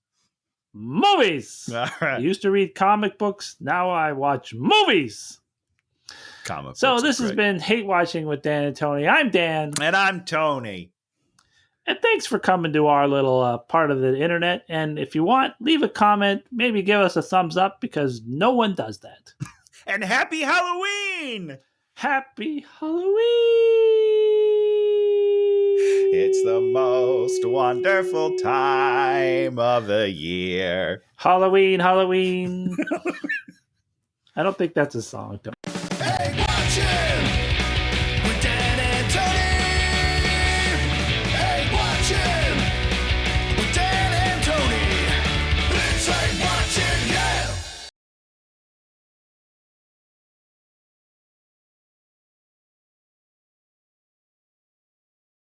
Movies. All right. I used to read comic books. Now I watch movies. So this has been Hate Watching with Dan and Tony. I'm Dan. And I'm Tony. And thanks for coming to our little part of the internet. And if you want, leave a comment. Maybe give us a thumbs up because no one does that. And happy Halloween! Happy Halloween! It's the most wonderful time of the year. Halloween. I don't think that's a song.